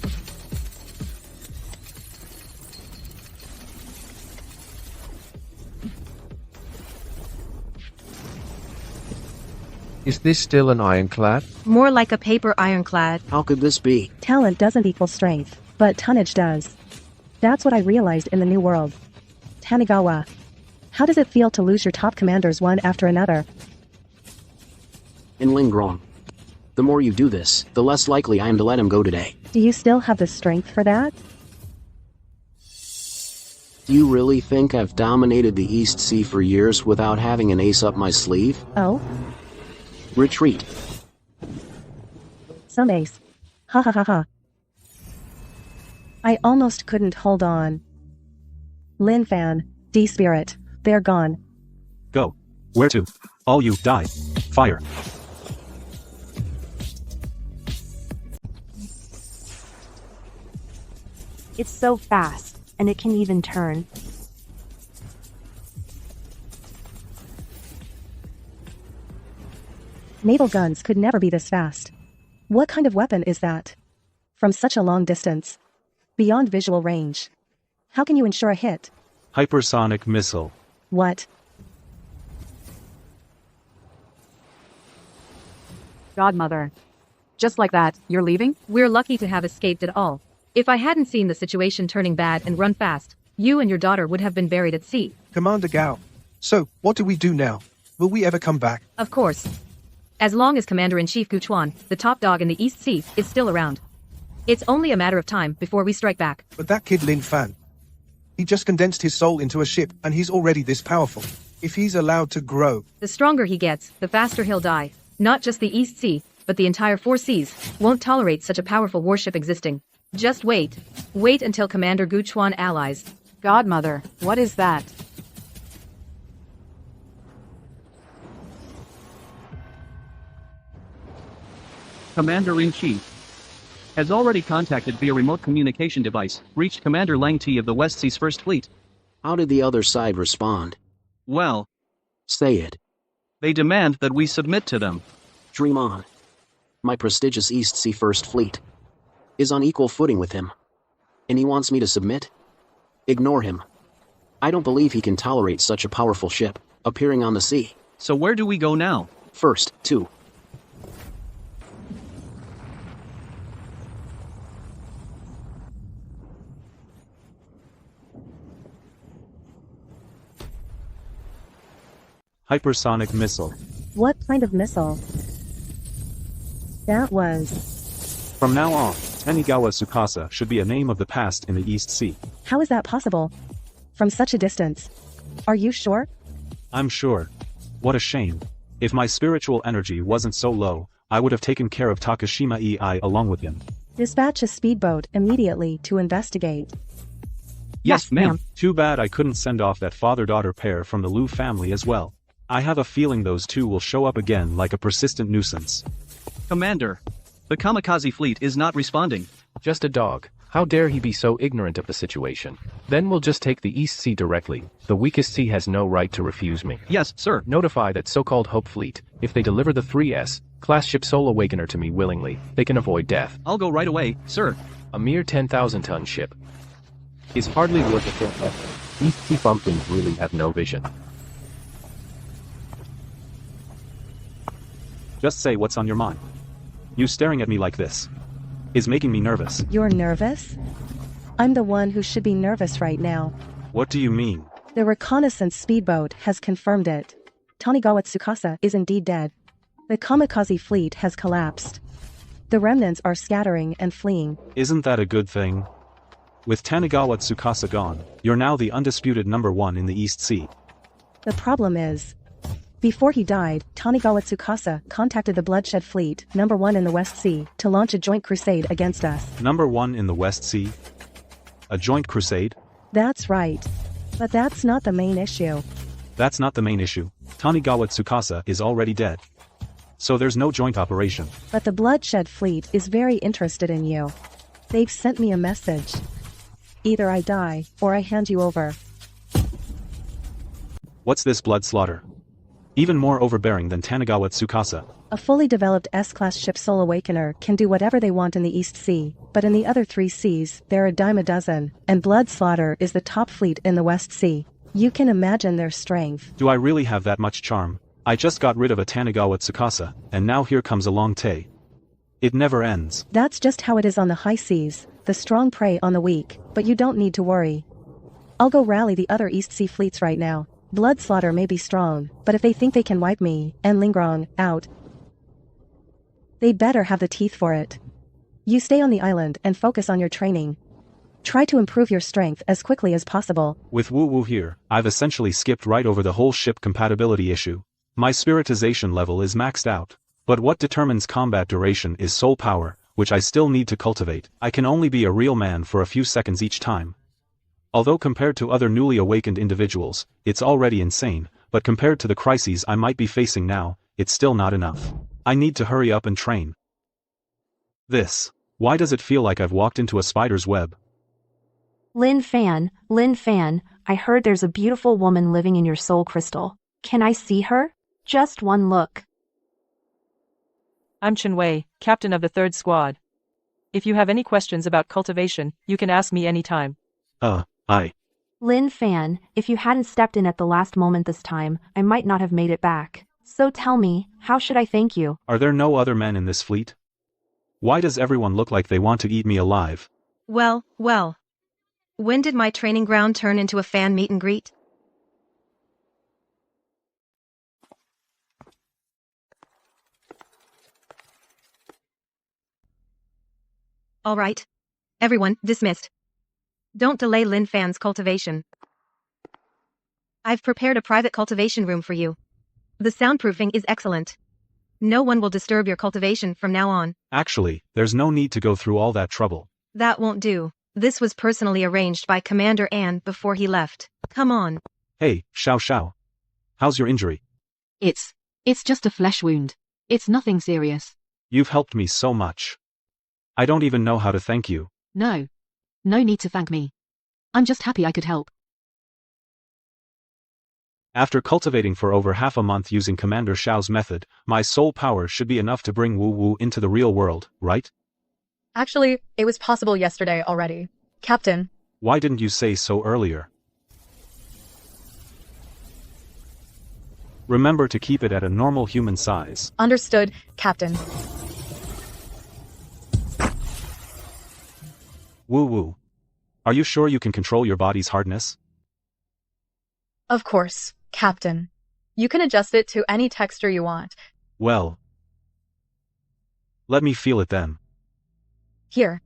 Is this still an ironclad? More like a paper ironclad. How could this be? Talent doesn't equal strength, but tonnage does. That's what I realized in the new world. Tanigawa, how does it feel to lose your top commanders one after another? In Lingrong. The more you do this, the less likely I am to let him go today. Do you still have the strength for that? Do you really think I've dominated the East Sea for years without having an ace up my sleeve? Oh? Retreat. Some ace. Ha ha ha ha. I almost couldn't hold on. Lin Fan, D-Spirit, they're gone. Go. Where to? All you, die. Fire. It's so fast, and it can even turn. Naval guns could never be this fast. What kind of weapon is that? From such a long distance. Beyond visual range. How can you ensure a hit? Hypersonic missile. What? Godmother. Just like that, you're leaving? We're lucky to have escaped at all. If I hadn't seen the situation turning bad and run fast, you and your daughter would have been buried at sea. Commander Gao. So, what do we do now? Will we ever come back? Of course. As long as Commander-in-Chief Gu Chuan, the top dog in the East Sea, is still around. It's only a matter of time before we strike back. But that kid Lin Fan. He just condensed his soul into a ship, and he's already this powerful. If he's allowed to grow... The stronger he gets, the faster he'll die. Not just the East Sea, but the entire Four Seas won't tolerate such a powerful warship existing. Just wait. Wait until Commander Gu Chuan allies. Godmother, what is that? Commander-in-Chief has already contacted via remote communication device, reached Commander Lang Ti of the West Sea's First Fleet. How did the other side respond? Well, say it. They demand that we submit to them. Dream on. My prestigious East Sea First Fleet is on equal footing with him. And he wants me to submit? Ignore him. I don't believe he can tolerate such a powerful ship appearing on the sea. So where do we go now? First, to Hypersonic missile. What kind of missile? That was... From now on, Tanigawa Tsukasa should be a name of the past in the East Sea. How is that possible? From such a distance. Are you sure? I'm sure. What a shame. If my spiritual energy wasn't so low, I would have taken care of Takashima EI along with him. Dispatch a speedboat immediately to investigate. Yes, ma'am. Too bad I couldn't send off that father-daughter pair from the Liu family as well. I have a feeling those two will show up again like a persistent nuisance. Commander, the kamikaze fleet is not responding. Just a dog. How dare he be so ignorant of the situation? Then we'll just take the East Sea directly. The weakest sea has no right to refuse me. Yes, sir. Notify that so-called Hope Fleet. If they deliver the 3S class ship Soul Awakener to me willingly, they can avoid death. I'll go right away, sir. A mere 10,000-ton ship is hardly worth a thought. East Sea bumpkins really have no vision. Just say what's on your mind. You staring at me like this is making me nervous. You're nervous? I'm the one who should be nervous right now. What do you mean? The reconnaissance speedboat has confirmed it. Tanigawa Tsukasa is indeed dead. The kamikaze fleet has collapsed. The remnants are scattering and fleeing. Isn't that a good thing? With Tanigawa Tsukasa gone, you're now the undisputed #1 in the East Sea. The problem is, before he died, Tanigawa Tsukasa contacted the Bloodshed Fleet, #1 in the West Sea, to launch a joint crusade against us. #1 in the West Sea? A joint crusade? That's right. But that's not the main issue. That's not the main issue. Tanigawa Tsukasa is already dead. So there's no joint operation. But the Bloodshed Fleet is very interested in you. They've sent me a message. Either I die, or I hand you over. What's this blood slaughter? Even more overbearing than Tanagawa Tsukasa. A fully developed S-class ship Soul Awakener can do whatever they want in the East Sea, but in the other 3 seas, they're a dime a dozen, and Bloodslayer is the top fleet in the West Sea. You can imagine their strength. Do I really have that much charm? I just got rid of a Tanagawa Tsukasa, and now here comes a long Tay. It never ends. That's just how it is on the high seas, the strong prey on the weak, but you don't need to worry. I'll go rally the other East Sea fleets right now. Bloodslayer may be strong, but if they think they can wipe me, and Lingrong, out, they better have the teeth for it. You stay on the island and focus on your training. Try to improve your strength as quickly as possible. With Wu Wu here, I've essentially skipped right over the whole ship compatibility issue. My spiritization level is maxed out. But what determines combat duration is soul power, which I still need to cultivate. I can only be a real man for a few seconds each time. Although compared to other newly awakened individuals, it's already insane, but compared to the crises I might be facing now, it's still not enough. I need to hurry up and train. Why does it feel like I've walked into a spider's web? Lin Fan, I heard there's a beautiful woman living in your soul crystal. Can I see her? Just one look. I'm Chenwei, captain of the 3rd squad. If you have any questions about cultivation, you can ask me anytime. Lin Fan, if you hadn't stepped in at the last moment this time, I might not have made it back. So tell me, how should I thank you? Are there no other men in this fleet? Why does everyone look like they want to eat me alive? Well. When did my training ground turn into a fan meet and greet? All right. Everyone, dismissed. Don't delay Lin Fan's cultivation. I've prepared a private cultivation room for you. The soundproofing is excellent. No one will disturb your cultivation from now on. Actually, there's no need to go through all that trouble. That won't do. This was personally arranged by Commander An before he left. Come on. Hey, Xiao Sha. How's your injury? It's just a flesh wound. It's nothing serious. You've helped me so much. I don't even know how to thank you. No need to thank me. I'm just happy I could help. After cultivating for over half a month using Commander Xiao's method, my soul power should be enough to bring Wu Wu into the real world, right? Actually, it was possible yesterday already. Captain. Why didn't you say so earlier? Remember to keep it at a normal human size. Understood, Captain. Wu Wu. Are you sure you can control your body's hardness? Of course, Captain. You can adjust it to any texture you want. Well, let me feel it then. Here.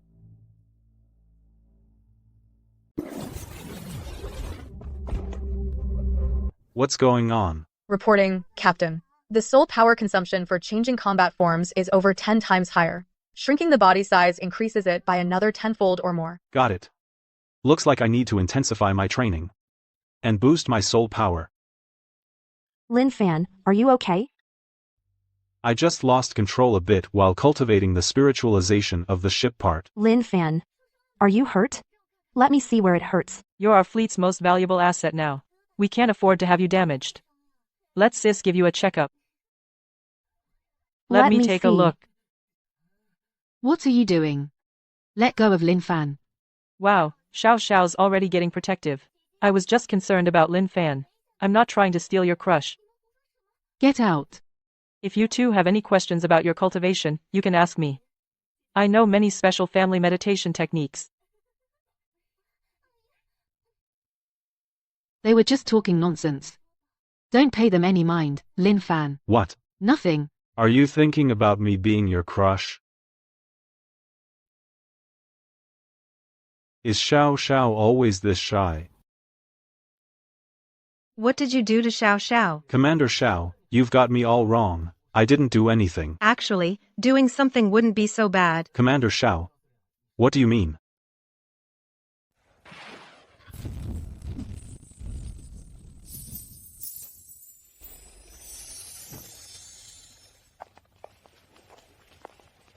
What's going on? Reporting, Captain. The soul power consumption for changing combat forms is over 10 times higher. Shrinking the body size increases it by another 10-fold or more. Got it. Looks like I need to intensify my training. And boost my soul power. Lin Fan, are you okay? I just lost control a bit while cultivating the spiritualization of the ship part. Lin Fan, are you hurt? Let me see where it hurts. You're our fleet's most valuable asset now. We can't afford to have you damaged. Let Sis give you a checkup. Let me take a look. What are you doing? Let go of Lin Fan. Wow, Xiao's already getting protective. I was just concerned about Lin Fan. I'm not trying to steal your crush. Get out. If you two have any questions about your cultivation, you can ask me. I know many special family meditation techniques. They were just talking nonsense. Don't pay them any mind, Lin Fan. What? Nothing. Are you thinking about me being your crush? Is Xiao always this shy? What did you do to Xiao? Commander Xiao, you've got me all wrong. I didn't do anything. Actually, doing something wouldn't be so bad. Commander Xiao. What do you mean?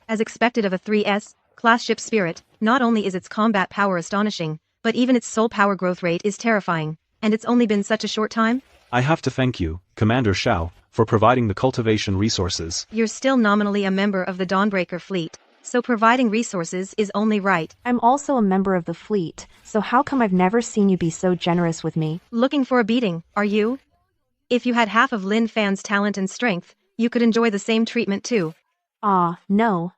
As expected of a 3S class ship spirit, Not only is its combat power astonishing, but even its soul power growth rate is terrifying, and it's only been such a short time? I have to thank you, Commander Xiao, for providing the cultivation resources. You're still nominally a member of the Dawnbreaker fleet, so providing resources is only right. I'm also a member of the fleet, so how come I've never seen you be so generous with me? Looking for a beating, are you? If you had half of Lin Fan's talent and strength, you could enjoy the same treatment too. No.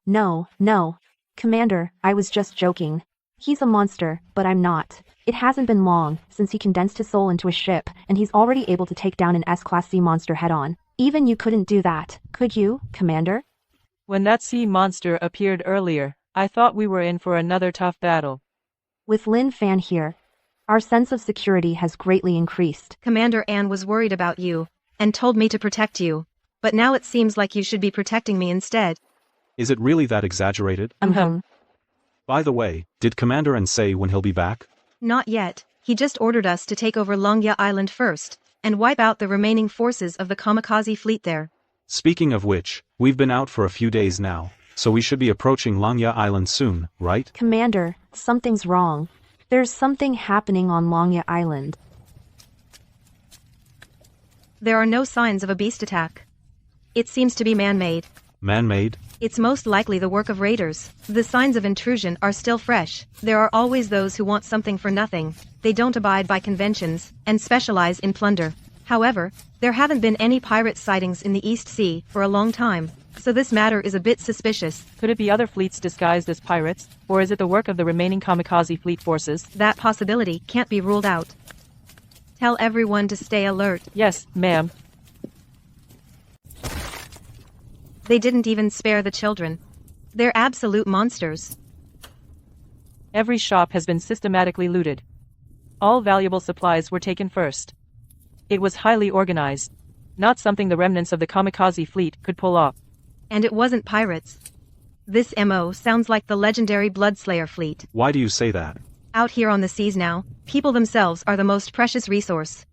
Commander, I was just joking. He's a monster, but I'm not. It hasn't been long since he condensed his soul into a ship, and he's already able to take down an S-Class sea monster head-on. Even you couldn't do that, could you, Commander? When that sea monster appeared earlier, I thought we were in for another tough battle. With Lin Fan here, our sense of security has greatly increased. Commander Anne was worried about you, and told me to protect you. But now it seems like you should be protecting me instead. Is it really that exaggerated? By the way, did Commander N say when he'll be back? Not yet. He just ordered us to take over Longya Island first, and wipe out the remaining forces of the kamikaze fleet there. Speaking of which, we've been out for a few days now, so we should be approaching Longya Island soon, right? Commander, something's wrong. There's something happening on Longya Island. There are no signs of a beast attack. It seems to be man-made. Man-made? It's most likely the work of raiders. The signs of intrusion are still fresh. There are always those who want something for nothing. They don't abide by conventions, and specialize in plunder. However, there haven't been any pirate sightings in the East Sea for a long time, so this matter is a bit suspicious. Could it be other fleets disguised as pirates, or is it the work of the remaining kamikaze fleet forces? That possibility can't be ruled out. Tell everyone to stay alert. Yes, ma'am. They didn't even spare the children. They're absolute monsters. Every shop has been systematically looted. All valuable supplies were taken first. It was highly organized. Not something the remnants of the kamikaze fleet could pull off. And it wasn't pirates. This MO sounds like the legendary Bloodslayer fleet. Why do you say that? Out here on the seas now, people themselves are the most precious resource.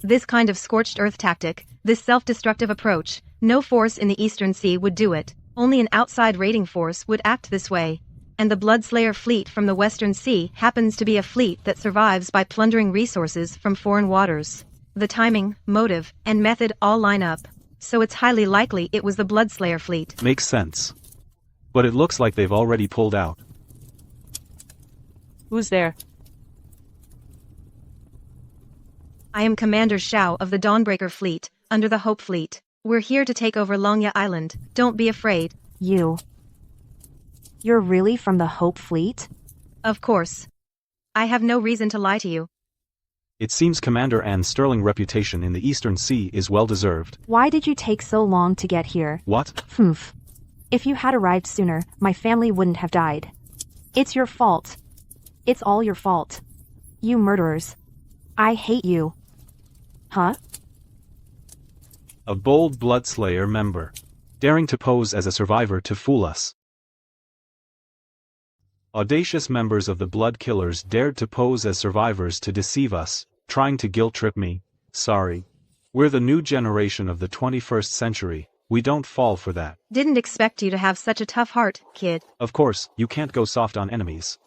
This kind of scorched earth tactic, this self-destructive approach, no force in the Eastern Sea would do it. Only an outside raiding force would act this way. And the Bloodslayer fleet from the Western Sea happens to be a fleet that survives by plundering resources from foreign waters. The timing, motive, and method all line up. So it's highly likely it was the Bloodslayer fleet. Makes sense. But it looks like they've already pulled out. Who's there? I am Commander Xiao of the Dawnbreaker fleet, under the Hope fleet. We're here to take over Longya Island. Don't be afraid. You're really from the Hope fleet? Of course. I have no reason to lie to you. It seems Commander Anne's sterling reputation in the Eastern Sea is well deserved. Why did you take so long to get here? What? If you had arrived sooner, my family wouldn't have died. It's your fault. It's all your fault. You murderers. I hate you. Huh? A bold Bloodslayer member. Daring to pose as a survivor to fool us. Audacious members of the Blood Killers dared to pose as survivors to deceive us, trying to guilt-trip me. Sorry. We're the new generation of the 21st century. We don't fall for that. Didn't expect you to have such a tough heart, kid. Of course, you can't go soft on enemies.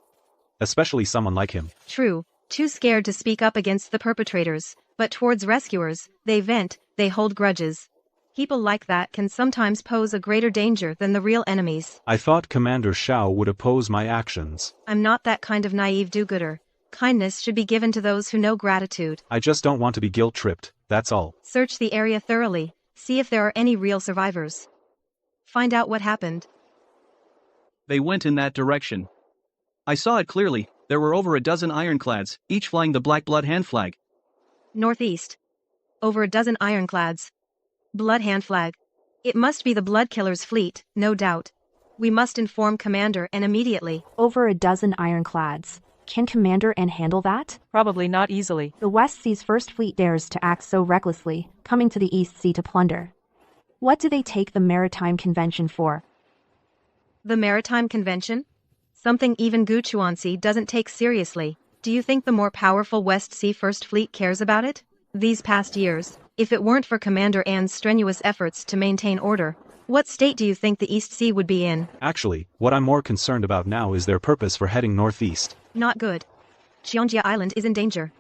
Especially someone like him. True. Too scared to speak up against the perpetrators, but towards rescuers, they vent, they hold grudges. People like that can sometimes pose a greater danger than the real enemies. I thought Commander Xiao would oppose my actions. I'm not that kind of naive do-gooder. Kindness should be given to those who know gratitude. I just don't want to be guilt-tripped, that's all. Search the area thoroughly, see if there are any real survivors. Find out what happened. They went in that direction. I saw it clearly. There were over a dozen ironclads, each flying the Black Blood hand flag. Northeast. Over a dozen ironclads. Blood hand flag. It must be the Blood Killers fleet, no doubt. We must inform Commander N immediately. Over a dozen ironclads. Can Commander N handle that? Probably not easily. The West Sea's First Fleet dares to act so recklessly, coming to the East Sea to plunder. What do they take the Maritime Convention for? The Maritime Convention? Something even Guchuansi doesn't take seriously. Do you think the more powerful West Sea First Fleet cares about it? These past years, if it weren't for Commander Anne's strenuous efforts to maintain order, What state do you think the East Sea would be in? Actually, what I'm more concerned about now is their purpose for heading northeast. Not good. Xiangjia Island is in danger.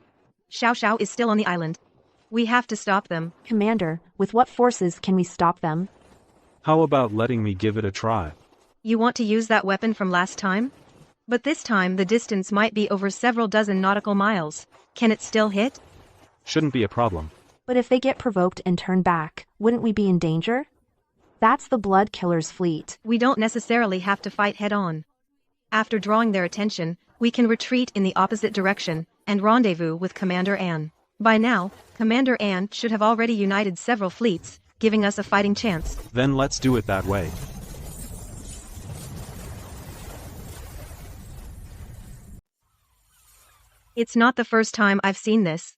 Xiao Sha is still on the island. We have to stop them. Commander, with what forces can we stop them? How about letting me give it a try? You want to use that weapon from last time? But this time the distance might be over several dozen nautical miles. Can it still hit? Shouldn't be a problem. But if they get provoked and turn back, wouldn't we be in danger? That's the Blood Killer's fleet. We don't necessarily have to fight head-on. After drawing their attention, we can retreat in the opposite direction and rendezvous with Commander Anne. By now, Commander Anne should have already united several fleets, giving us a fighting chance. Then let's do it that way. It's not the first time I've seen this.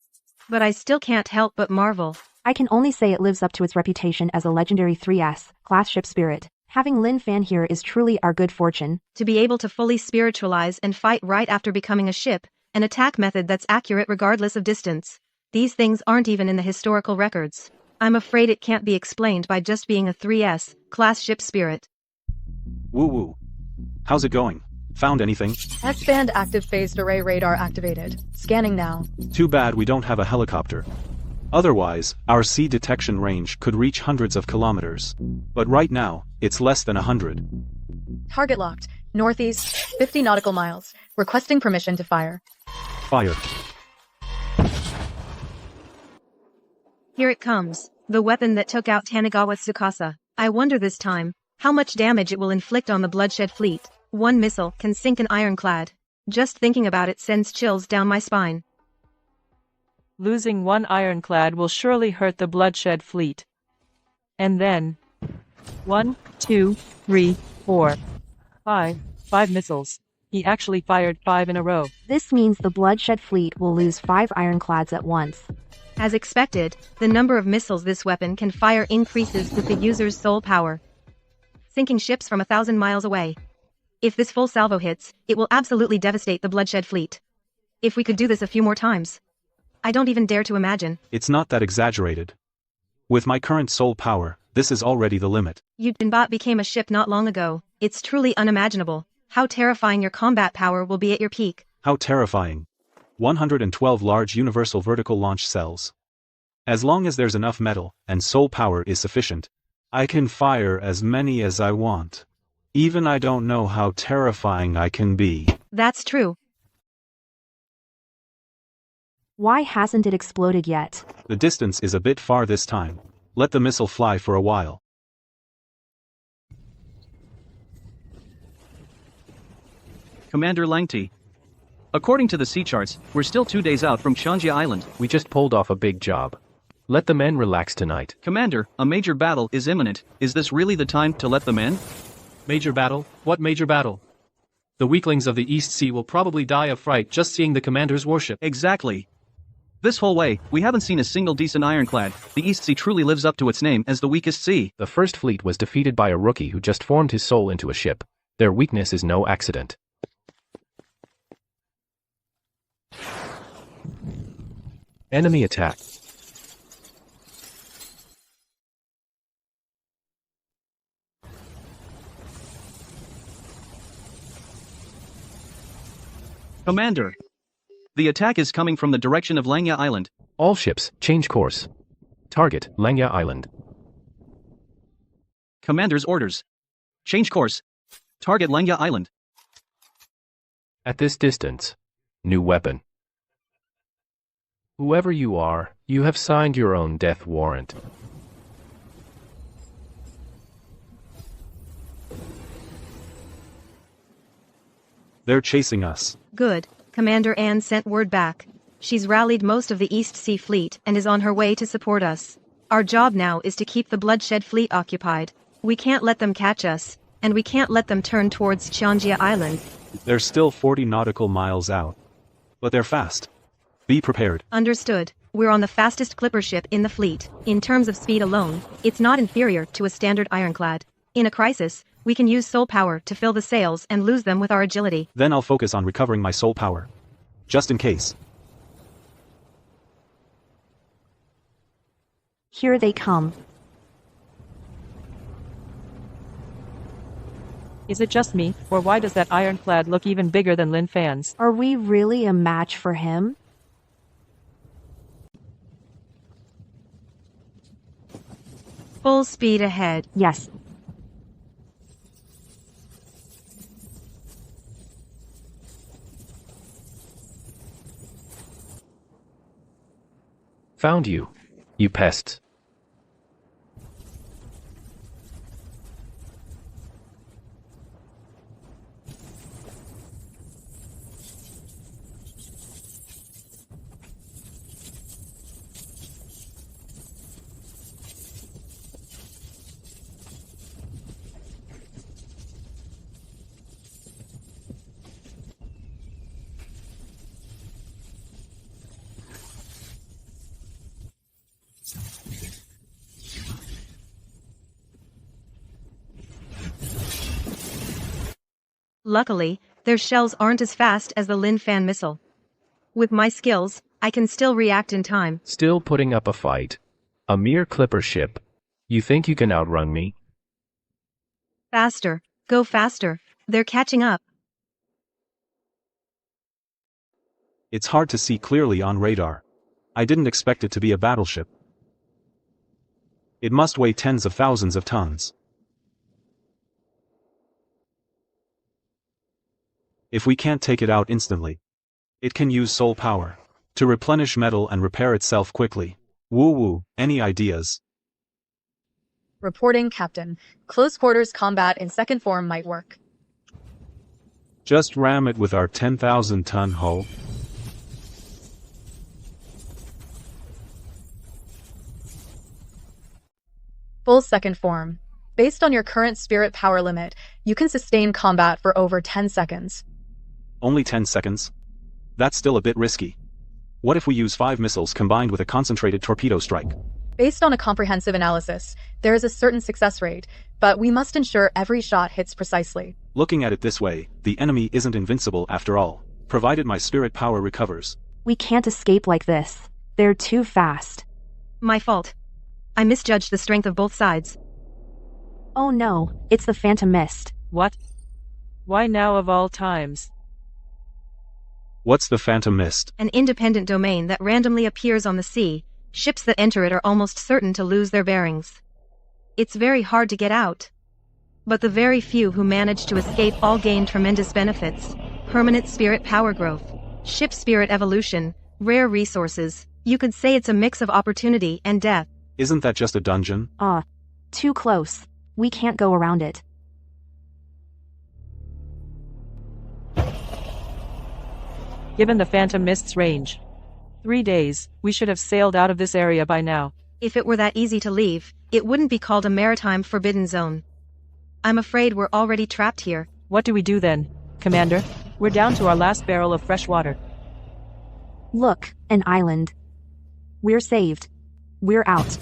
But I still can't help but marvel. I can only say it lives up to its reputation as a legendary 3S class ship spirit. Having Lin Fan here is truly our good fortune. To be able to fully spiritualize and fight right after becoming a ship, an attack method that's accurate regardless of distance. These things aren't even in the historical records. I'm afraid it can't be explained by just being a 3S class ship spirit. Woo-woo. How's it going? Found anything? S-band active phased array radar activated. Scanning now. Too bad we don't have a helicopter. Otherwise, our sea detection range could reach hundreds of kilometers. But right now, it's less than 100. Target locked. Northeast, 50 nautical miles. Requesting permission to fire. Fire. Here it comes. The weapon that took out Tanagawa Tsukasa. I wonder this time, how much damage it will inflict on the Bloodshed fleet. One missile can sink an ironclad. Just thinking about it sends chills down my spine. Losing one ironclad will surely hurt the Bloodshed fleet. And then... 1, 2, 3, 4, 5. 5 missiles. He actually fired 5 in a row. This means the Bloodshed fleet will lose 5 ironclads at once. As expected, the number of missiles this weapon can fire increases with the user's soul power, sinking ships from 1,000 miles away. If this full salvo hits, it will absolutely devastate the Bloodshed fleet. If we could do this a few more times. I don't even dare to imagine. It's not that exaggerated. With my current soul power, this is already the limit. Undisputed became a ship not long ago. It's truly unimaginable how terrifying your combat power will be at your peak. How terrifying. 112 large universal vertical launch cells. As long as there's enough metal, and soul power is sufficient, I can fire as many as I want. Even I don't know how terrifying I can be. That's true. Why hasn't it exploded yet? The distance is a bit far this time. Let the missile fly for a while. Commander Langti. According to the sea charts, we're still 2 days out from Xiangjia Island. We just pulled off a big job. Let the men relax tonight. Commander, a major battle is imminent. Is this really the time to let them in? Major battle? What major battle? The weaklings of the East Sea will probably die of fright just seeing the commander's warship. Exactly. This whole way, we haven't seen a single decent ironclad. The East Sea truly lives up to its name as the weakest sea. The first fleet was defeated by a rookie who just formed his soul into a ship. Their weakness is no accident. Enemy attack. Commander. The attack is coming from the direction of Langya Island. All ships, change course. Target, Langya Island. Commander's orders. Change course. Target Langya Island. At this distance. New weapon. Whoever you are, you have signed your own death warrant. They're chasing us. Good. Commander Anne sent word back. She's rallied most of the East Sea Fleet and is on her way to support us. Our job now is to keep the Bloodshed fleet occupied. We can't let them catch us, and we can't let them turn towards Xiangjia Island. They're still 40 nautical miles out. But they're fast. Be prepared. Understood. We're on the fastest clipper ship in the fleet. In terms of speed alone, it's not inferior to a standard ironclad. In a crisis, we can use soul power to fill the sails and lose them with our agility. Then I'll focus on recovering my soul power. Just in case. Here they come. Is it just me, or why does that ironclad look even bigger than Lin Fan's? Are we really a match for him? Full speed ahead. Yes. Found you, you pest. Luckily, their shells aren't as fast as the Lin Fan missile. With my skills, I can still react in time. Still putting up a fight. A mere clipper ship. You think you can outrun me? Faster. Go faster. They're catching up. It's hard to see clearly on radar. I didn't expect it to be a battleship. It must weigh tens of thousands of tons. If we can't take it out instantly, it can use soul power to replenish metal and repair itself quickly. Woo-woo, any ideas? Reporting, Captain. Close quarters combat in second form might work. Just ram it with our 10,000-ton hull. Full second form. Based on your current spirit power limit, you can sustain combat for over 10 seconds. Only 10 seconds? That's still a bit risky. What if we use 5 missiles combined with a concentrated torpedo strike? Based on a comprehensive analysis, there is a certain success rate, but we must ensure every shot hits precisely. Looking at it this way, the enemy isn't invincible after all, provided my spirit power recovers. We can't escape like this. They're too fast. My fault. I misjudged the strength of both sides. Oh no, it's the Phantom Mist. What? Why now of all times? What's the Phantom Mist? An independent domain that randomly appears on the sea. Ships that enter it are almost certain to lose their bearings. It's very hard to get out. But the very few who manage to escape all gain tremendous benefits. Permanent spirit power growth, ship spirit evolution, rare resources. You could say it's a mix of opportunity and death. Isn't that just a dungeon? Too close. We can't go around it. Given the Phantom Mist's range, 3 days, we should have sailed out of this area by now. If it were that easy to leave, it wouldn't be called a maritime forbidden zone. I'm afraid we're already trapped here. What do we do then, Commander? We're down to our last barrel of fresh water. Look, an island. We're saved. We're out.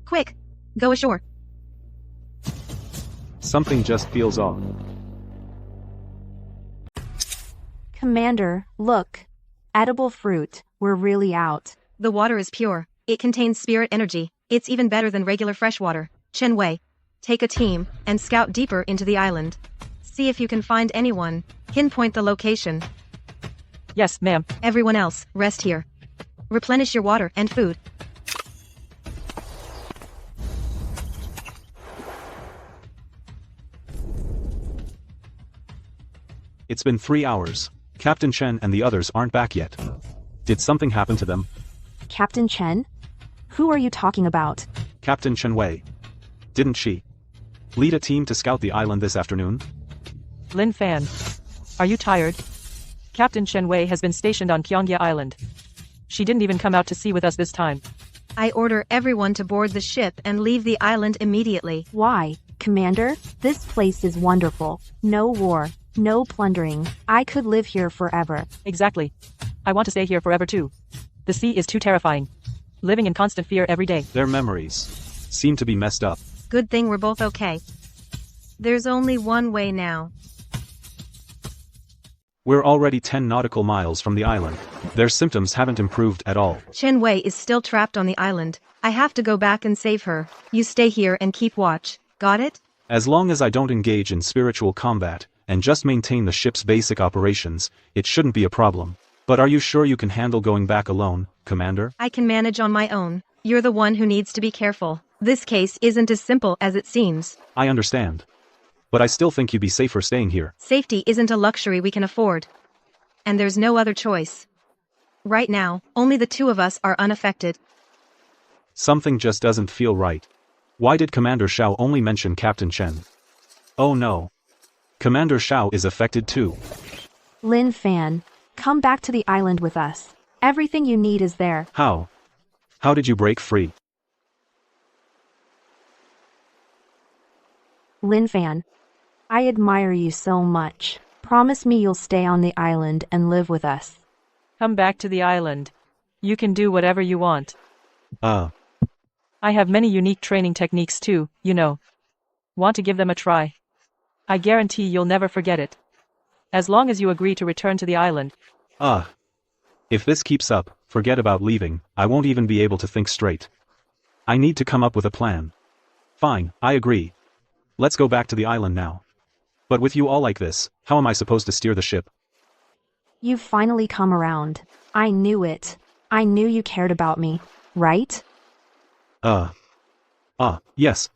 Quick! Go ashore. Something just feels off. Commander, look. Edible fruit. We're really out. The water is pure. It contains spirit energy. It's even better than regular fresh water. Chen Wei, take a team and scout deeper into the island. See if you can find anyone. Pinpoint the location. Yes, ma'am. Everyone else, rest here. Replenish your water and food. It's been 3 hours. Captain Chen and the others aren't back yet. Did something happen to them? Captain Chen? Who are you talking about? Captain Chen Wei. Didn't she lead a team to scout the island this afternoon? Lin Fan. Are you tired? Captain Chen Wei has been stationed on Pyongya Island. She didn't even come out to sea with us this time. I order everyone to board the ship and leave the island immediately. Why, Commander? This place is wonderful. No war. No plundering. I could live here forever. Exactly. I want to stay here forever too. The sea is too terrifying. Living in constant fear every day. Their memories seem to be messed up. Good thing we're both okay. There's only one way now. We're already 10 nautical miles from the island. Their symptoms haven't improved at all. Chen Wei is still trapped on the island. I have to go back and save her. You stay here and keep watch. Got it? As long as I don't engage in spiritual combat, and just maintain the ship's basic operations, it shouldn't be a problem. But are you sure you can handle going back alone, Commander? I can manage on my own. You're the one who needs to be careful. This case isn't as simple as it seems. I understand. But I still think you'd be safer staying here. Safety isn't a luxury we can afford. And there's no other choice. Right now, only the two of us are unaffected. Something just doesn't feel right. Why did Commander Xiao only mention Captain Chen? Oh no. Commander Xiao is affected too. Lin Fan, come back to the island with us. Everything you need is there. How? How did you break free? Lin Fan, I admire you so much. Promise me you'll stay on the island and live with us. Come back to the island. You can do whatever you want. I have many unique training techniques too, you know. Want to give them a try? I guarantee you'll never forget it. As long as you agree to return to the island. If this keeps up, forget about leaving. I won't even be able to think straight. I need to come up with a plan. Fine, I agree. Let's go back to the island now. But with you all like this, how am I supposed to steer the ship? You've finally come around. I knew it. I knew you cared about me, right? Yes.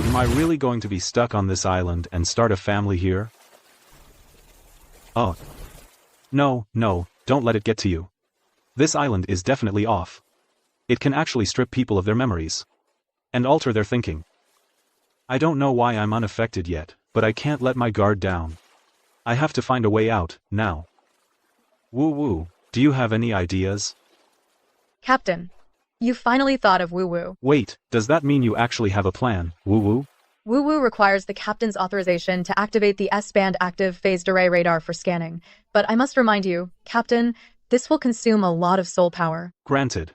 Am I really going to be stuck on this island and start a family here? No, don't let it get to you. This island is definitely off. It can actually strip people of their memories. And alter their thinking. I don't know why I'm unaffected yet, but I can't let my guard down. I have to find a way out, now. Woo, do you have any ideas? Captain, you finally thought of woo-woo. Wait, does that mean you actually have a plan, woo-woo? Woo-woo requires the captain's authorization to activate the S-band active phased array radar for scanning. But I must remind you, Captain, this will consume a lot of soul power. Granted.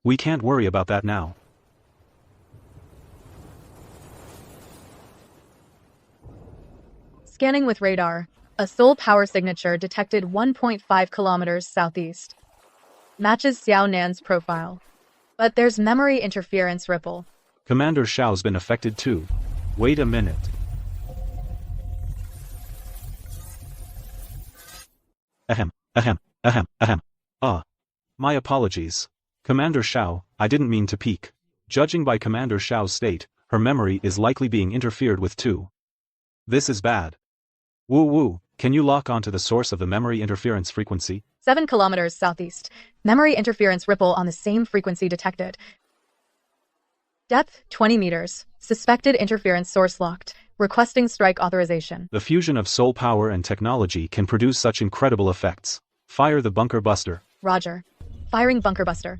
We can't worry about that now. Scanning with radar, a soul power signature detected 1.5 kilometers southeast. Matches Xiao Nan's profile. But there's memory interference ripple. Commander Xiao's been affected too. Wait a minute. My apologies. Commander Xiao, I didn't mean to peek. Judging by Commander Xiao's state, her memory is likely being interfered with too. This is bad. Woo, can you lock onto the source of the memory interference frequency? 7 kilometers southeast. Memory interference ripple on the same frequency detected. Depth 20 meters. Suspected interference source locked. Requesting strike authorization. The fusion of soul power and technology can produce such incredible effects. Fire the bunker buster. Roger. Firing bunker buster.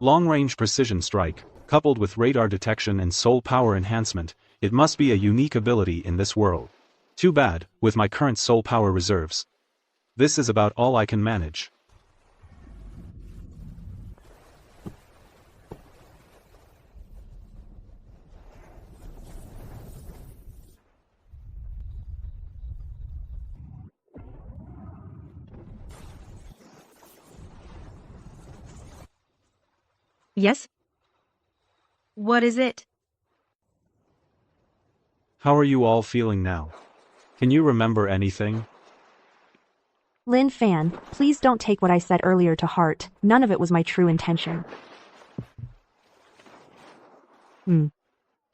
Long-range precision strike, coupled with radar detection and soul power enhancement, it must be a unique ability in this world. Too bad, with my current soul power reserves. This is about all I can manage. Yes? What is it? How are you all feeling now? Can you remember anything? Lin Fan, please don't take what I said earlier to heart. None of it was my true intention.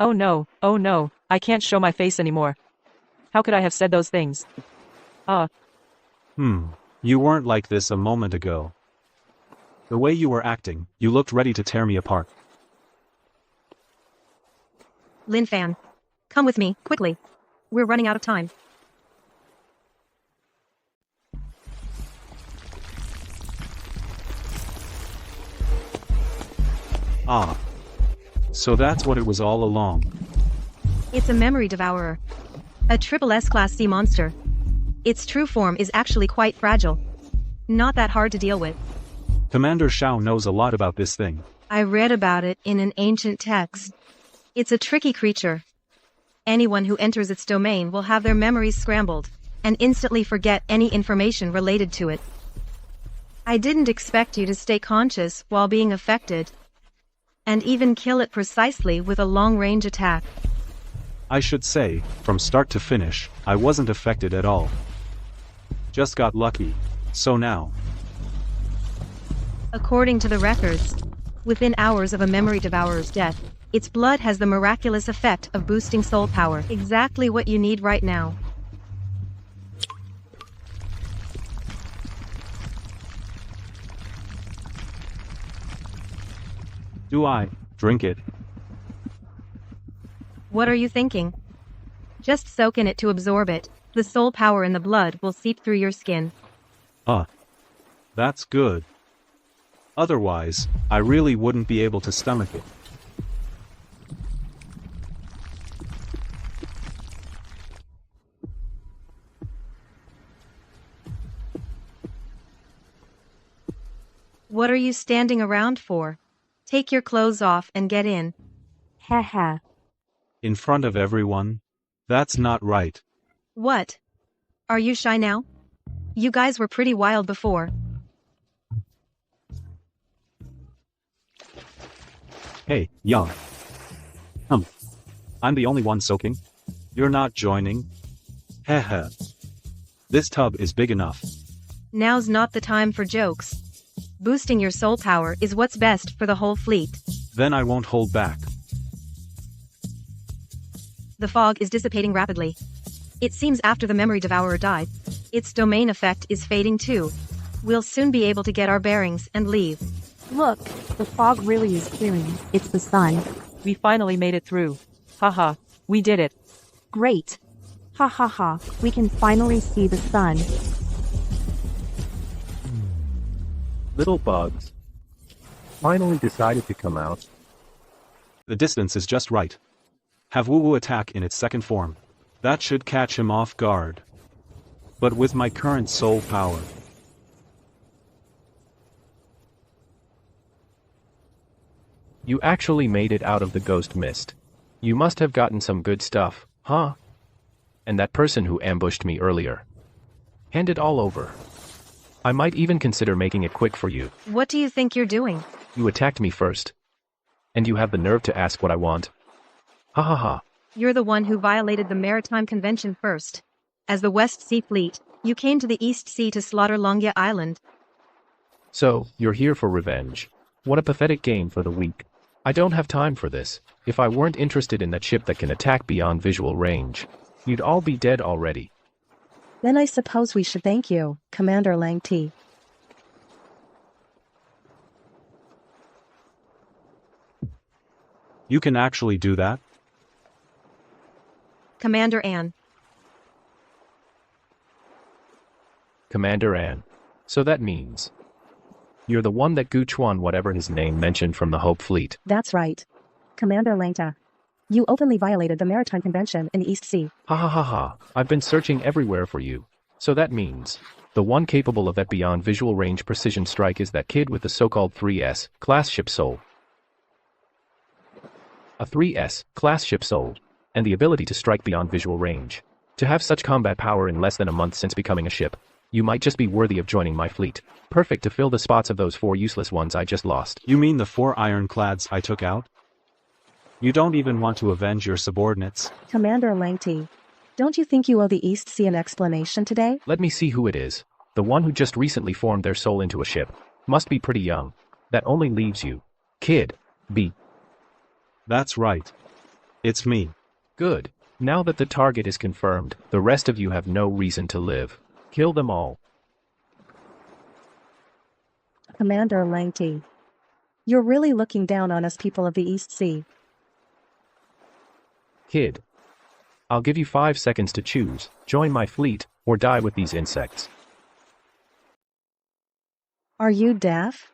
Oh no, I can't show my face anymore. How could I have said those things? You weren't like this a moment ago. The way you were acting, you looked ready to tear me apart. Lin Fan, come with me, quickly. We're running out of time. So that's what it was all along. It's a memory devourer. A triple S-class sea monster. Its true form is actually quite fragile. Not that hard to deal with. Commander Xiao knows a lot about this thing. I read about it in an ancient text. It's a tricky creature. Anyone who enters its domain will have their memories scrambled, and instantly forget any information related to it. I didn't expect you to stay conscious while being affected, and even kill it precisely with a long-range attack. I should say, from start to finish, I wasn't affected at all. Just got lucky. So now. According to the records, within hours of a memory devourer's death, its blood has the miraculous effect of boosting soul power. Exactly what you need right now. Do I drink it? What are you thinking? Just soak in it to absorb it. The soul power in the blood will seep through your skin. That's good. Otherwise, I really wouldn't be able to stomach it. What are you standing around for? Take your clothes off and get in. Haha. In front of everyone? That's not right. What? Are you shy now? You guys were pretty wild before. Hey, young. I'm the only one soaking? You're not joining? Heh. This tub is big enough. Now's not the time for jokes. Boosting your soul power is what's best for the whole fleet. Then I won't hold back. The fog is dissipating rapidly. It seems after the memory devourer died, its domain effect is fading too. We'll soon be able to get our bearings and leave. Look, the fog really is clearing. It's the sun. We finally made it through. Haha, we did it. Great. Ha ha ha, we can finally see the sun. Little bugs. Finally decided to come out. The distance is just right. Have Woo Woo attack in its second form. That should catch him off guard. But with my current soul power. You actually made it out of the ghost mist. You must have gotten some good stuff, huh? And that person who ambushed me earlier. Hand it all over. I might even consider making it quick for you. What do you think you're doing? You attacked me first. And you have the nerve to ask what I want. Ha ha ha. You're the one who violated the Maritime Convention first. As the West Sea Fleet, you came to the East Sea to slaughter Longya Island. So, you're here for revenge. What a pathetic game for the weak. I don't have time for this. If I weren't interested in that ship that can attack beyond visual range, you'd all be dead already. Then I suppose we should thank you, Commander Lang T. You can actually do that? Commander Ann. Commander Ann. So that means you're the one that Gu Chuan whatever his name mentioned from the Hope Fleet. That's right. Commander Langta. You openly violated the Maritime Convention in the East Sea. Ha ha ha ha. I've been searching everywhere for you. So that means the one capable of that beyond visual range precision strike is that kid with the so-called 3S class ship soul. A 3S class ship soul, and the ability to strike beyond visual range. To have such combat power in less than a month since becoming a ship, you might just be worthy of joining my fleet. Perfect to fill the spots of those 4 useless ones I just lost. You mean the 4 ironclads I took out? You don't even want to avenge your subordinates? Commander Langti, don't you think you owe the East Sea an explanation today? Let me see who it is. The one who just recently formed their soul into a ship. Must be pretty young. That only leaves you. Kid. B. That's right. It's me. Good. Now that the target is confirmed, the rest of you have no reason to live. Kill them all. Commander Langti, you're really looking down on us people of the East Sea. Kid. I'll give you 5 seconds to choose. Join my fleet, or die with these insects. Are you deaf?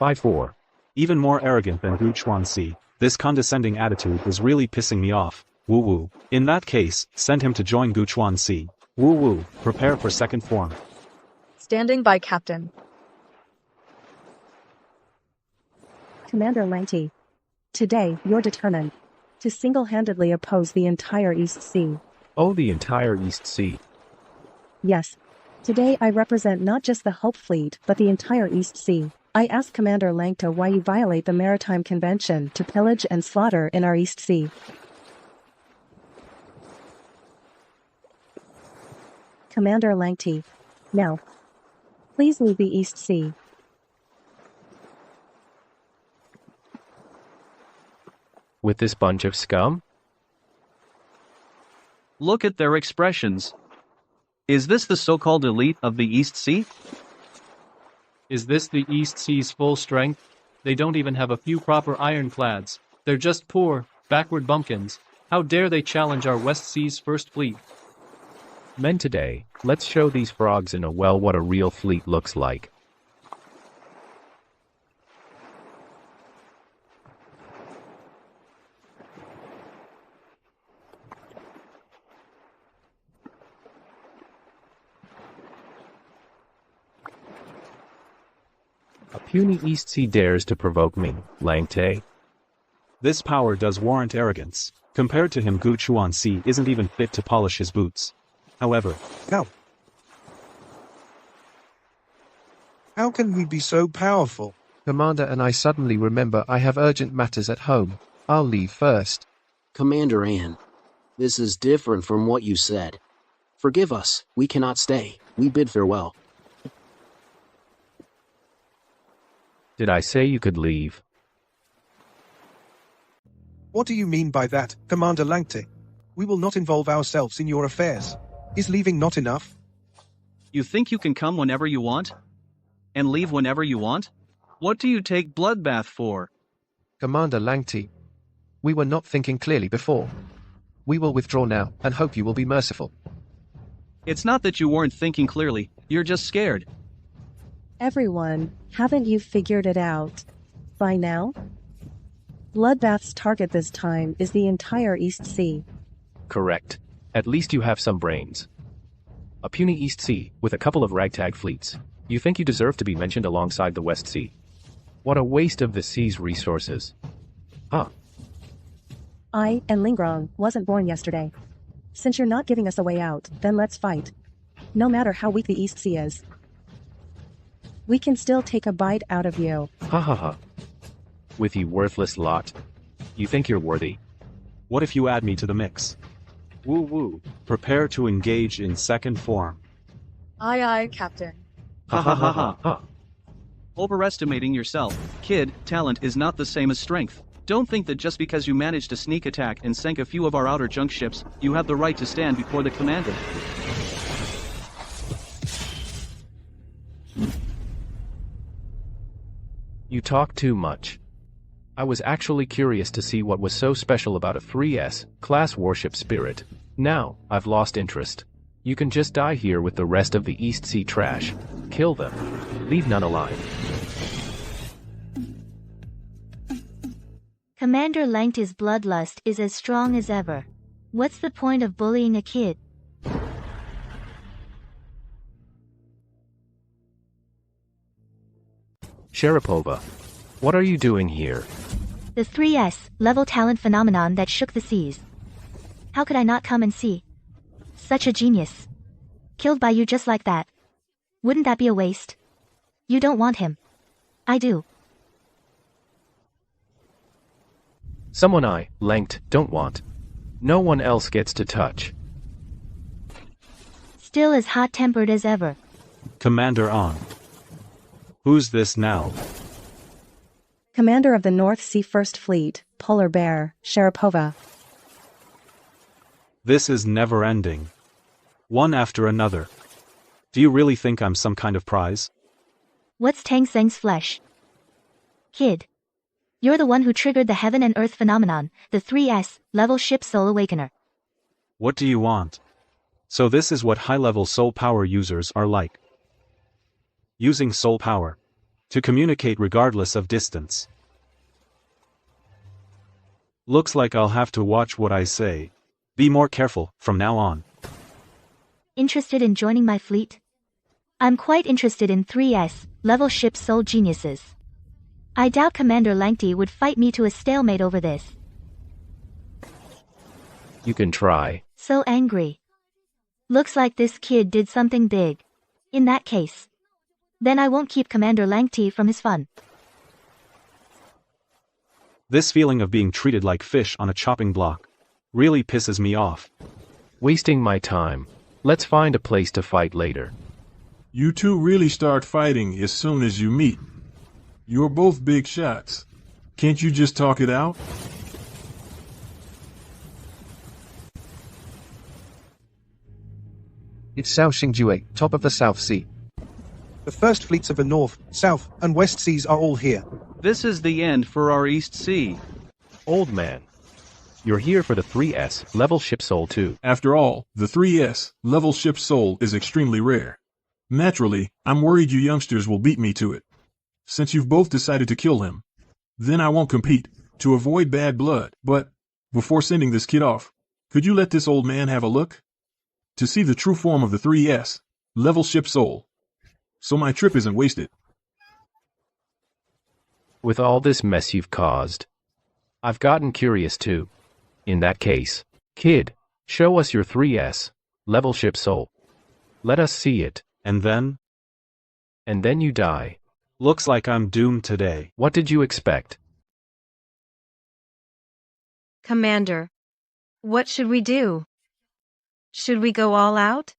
5-4. Even more arrogant than Gu Chuanxi, this condescending attitude is really pissing me off. Woo woo. In that case, send him to join Gu Chuanxi. Woo woo, prepare for second form. Standing by, Captain. Commander Lanty. Today, you're determined to single-handedly oppose the entire East Sea. Oh, the entire East Sea. Yes. Today I represent not just the Hope Fleet, but the entire East Sea. I ask Commander Langta why you violate the Maritime Convention to pillage and slaughter in our East Sea. Commander Langti. Now. Please leave the East Sea. With this bunch of scum? Look at their expressions. Is this the so-called elite of the East Sea? Is this the East Sea's full strength? They don't even have a few proper ironclads. They're just poor, backward bumpkins. How dare they challenge our West Sea's first fleet? Men today, let's show these frogs in a well what a real fleet looks like. A puny East Sea dares to provoke me, Langte. This power does warrant arrogance. Compared to him, Gu Chuan Si isn't even fit to polish his boots. However, how can we be so powerful? Commander, and I suddenly remember I have urgent matters at home. I'll leave first. Commander Ann, this is different from what you said. Forgive us, we cannot stay. We bid farewell. Did I say you could leave? What do you mean by that, Commander Langte? We will not involve ourselves in your affairs. Is leaving not enough? You think you can come whenever you want? And leave whenever you want? What do you take bloodbath for? Commander Langti. We were not thinking clearly before. We will withdraw now, and hope you will be merciful. It's not that you weren't thinking clearly, you're just scared. Everyone, haven't you figured it out by now? Bloodbath's target this time is the entire East Sea. Correct. At least you have some brains. A puny East Sea, with a couple of ragtag fleets. You think you deserve to be mentioned alongside the West Sea? What a waste of the sea's resources. Huh. I, and Lingrong, wasn't born yesterday. Since you're not giving us a way out, then let's fight. No matter how weak the East Sea is. We can still take a bite out of you. Ha ha ha. With you worthless lot. You think you're worthy? What if you add me to the mix? Woo woo, prepare to engage in second form. Aye aye, Captain. Ha ha ha ha ha. Overestimating yourself, kid, talent is not the same as strength. Don't think that just because you managed to sneak attack and sank a few of our outer junk ships, you have the right to stand before the commander. You talk too much. I was actually curious to see what was so special about a 3S class warship spirit. Now, I've lost interest. You can just die here with the rest of the East Sea trash. Kill them. Leave none alive. Commander Langta's bloodlust is as strong as ever. What's the point of bullying a kid? Sharapova, what are you doing here? The 3S level talent phenomenon that shook the seas. How could I not come and see? Such a genius. Killed by you just like that. Wouldn't that be a waste? You don't want him. I do. Someone I, Langt, don't want. No one else gets to touch. Still as hot-tempered as ever. Commander on. Who's this now? Commander of the North Sea First Fleet, Polar Bear, Sharapova. This is never-ending. One after another. Do you really think I'm some kind of prize? What's Tang Seng's flesh? Kid. You're the one who triggered the heaven and earth phenomenon, the 3S level ship Soul Awakener. What do you want? So this is what high-level soul power users are like. Using soul power. To communicate regardless of distance. Looks like I'll have to watch what I say. Be more careful from now on. Interested in joining my fleet? I'm quite interested in 3S, level ship soul geniuses. I doubt Commander Langti would fight me to a stalemate over this. You can try. So angry. Looks like this kid did something big. In that case. Then I won't keep Commander Langti from his fun. This feeling of being treated like fish on a chopping block really pisses me off. Wasting my time. Let's find a place to fight later. You two really start fighting as soon as you meet. You're both big shots. Can't you just talk it out? It's Xiao Xingjue, top of the South Sea. The first fleets of the North, South, and West Seas are all here. This is the end for our East Sea. Old man. You're here for the 3S, level ship soul too. After all, the 3S, level ship soul is extremely rare. Naturally, I'm worried you youngsters will beat me to it. Since you've both decided to kill him, then I won't compete, to avoid bad blood. But, before sending this kid off, could you let this old man have a look? To see the true form of the 3S, level ship soul. So my trip isn't wasted. With all this mess you've caused, I've gotten curious too. In that case, kid, show us your 3S, level ship soul. Let us see it. And then? And then you die. Looks like I'm doomed today. What did you expect? Commander, what should we do? Should we go all out?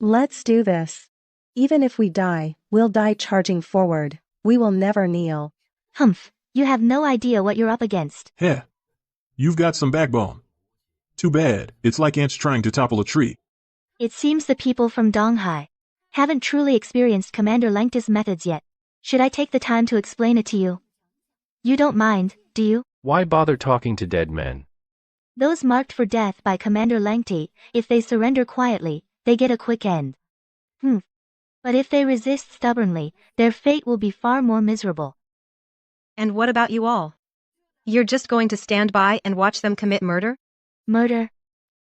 Let's do this. Even if we die, we'll die charging forward. We will never kneel. Humph, you have no idea what you're up against. Heh. You've got some backbone. Too bad, it's like ants trying to topple a tree. It seems the people from Donghai haven't truly experienced Commander Langti's methods yet. Should I take the time to explain it to you? You don't mind, do you? Why bother talking to dead men? Those marked for death by Commander Langti, if they surrender quietly, they get a quick end. But if they resist stubbornly, their fate will be far more miserable. And what about you all? You're just going to stand by and watch them commit murder? Murder?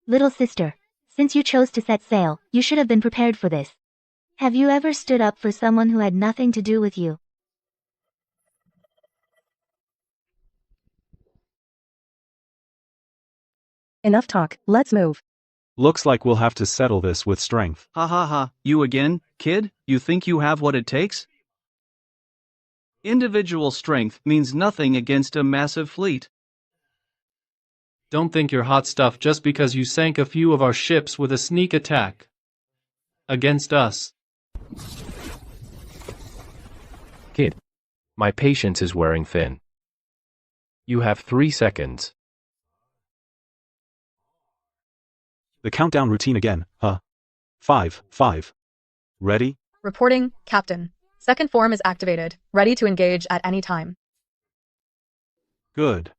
Little sister, since you chose to set sail, you should have been prepared for this. Have you ever stood up for someone who had nothing to do with you? Enough talk, let's move. Looks like we'll have to settle this with strength. Ha ha ha, you again, kid? You think you have what it takes? Individual strength means nothing against a massive fleet. Don't think you're hot stuff just because you sank a few of our ships with a sneak attack. Against us. Kid, my patience is wearing thin. You have 3 seconds. The countdown routine again, huh? 5, 5. Ready? Reporting, Captain. Second form is activated, ready to engage at any time. Good.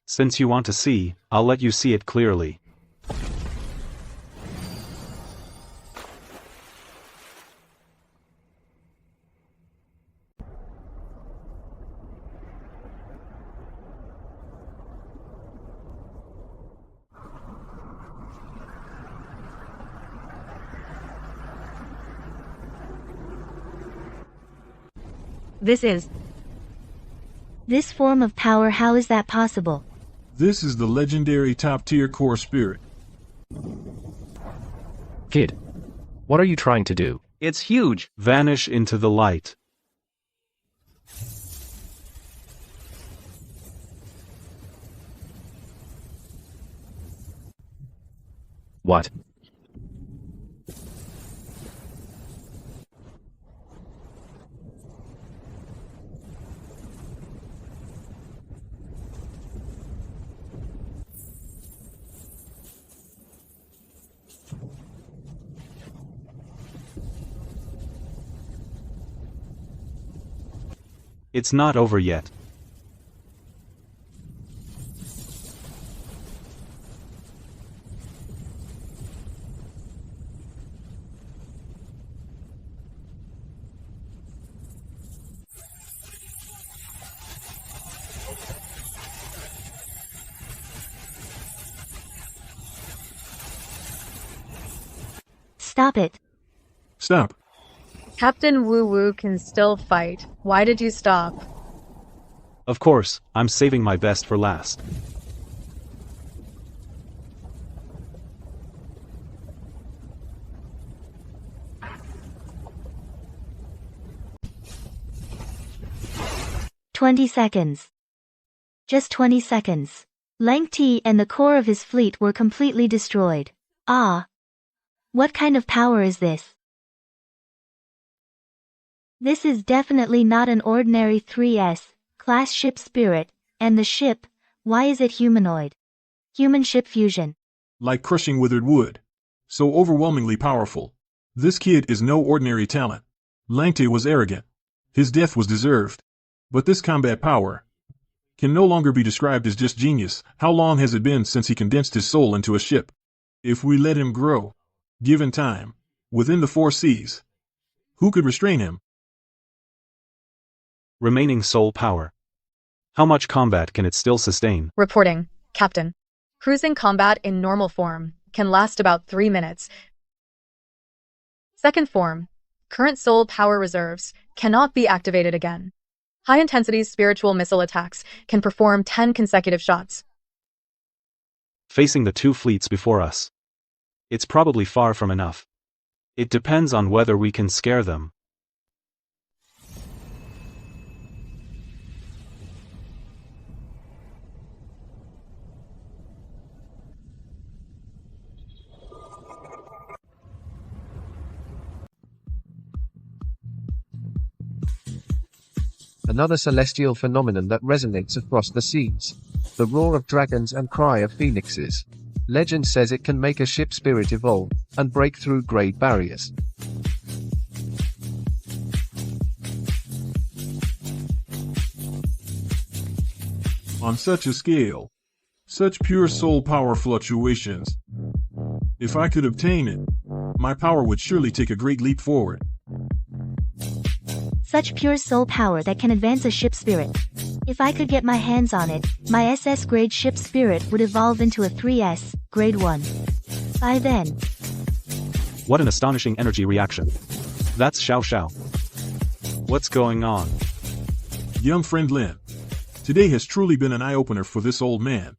Since you want to see, I'll let you see it clearly. This form of power, how is that possible? This is the legendary top-tier core spirit. Kid, what are you trying to do? It's huge. Vanish into the light. What? It's not over yet. Stop it. Stop. Captain Woo Woo can still fight. Why did you stop? Of course, I'm saving my best for last. "20 seconds. Just 20 seconds. Lang Ti and the core of his fleet were completely destroyed. Ah. What kind of power is this? This is definitely not an ordinary 3S class ship spirit, and the ship, why is it humanoid? Human ship fusion. Like crushing withered wood. So overwhelmingly powerful. This kid is no ordinary talent. Lang Ti was arrogant. His death was deserved. But this combat power can no longer be described as just genius. How long has it been since he condensed his soul into a ship? If we let him grow, given time, within the 4 seas, who could restrain him? Remaining soul power. How much combat can it still sustain? Reporting, Captain. Cruising combat in normal form can last about 3 minutes. Second form, current soul power reserves cannot be activated again. High-intensity spiritual missile attacks can perform 10 consecutive shots. Facing the 2 fleets before us. It's probably far from enough. It depends on whether we can scare them. Another celestial phenomenon that resonates across the seas. The roar of dragons and cry of phoenixes. Legend says it can make a ship spirit evolve and break through grade barriers. On such a scale, such pure soul power fluctuations. If I could obtain it, my power would surely take a great leap forward. Such pure soul power that can advance a ship spirit. If I could get my hands on it, my SS grade ship spirit would evolve into a 3S, grade 1. By then. What an astonishing energy reaction. That's Xiao Sha. What's going on? Young friend Lin. Today has truly been an eye-opener for this old man.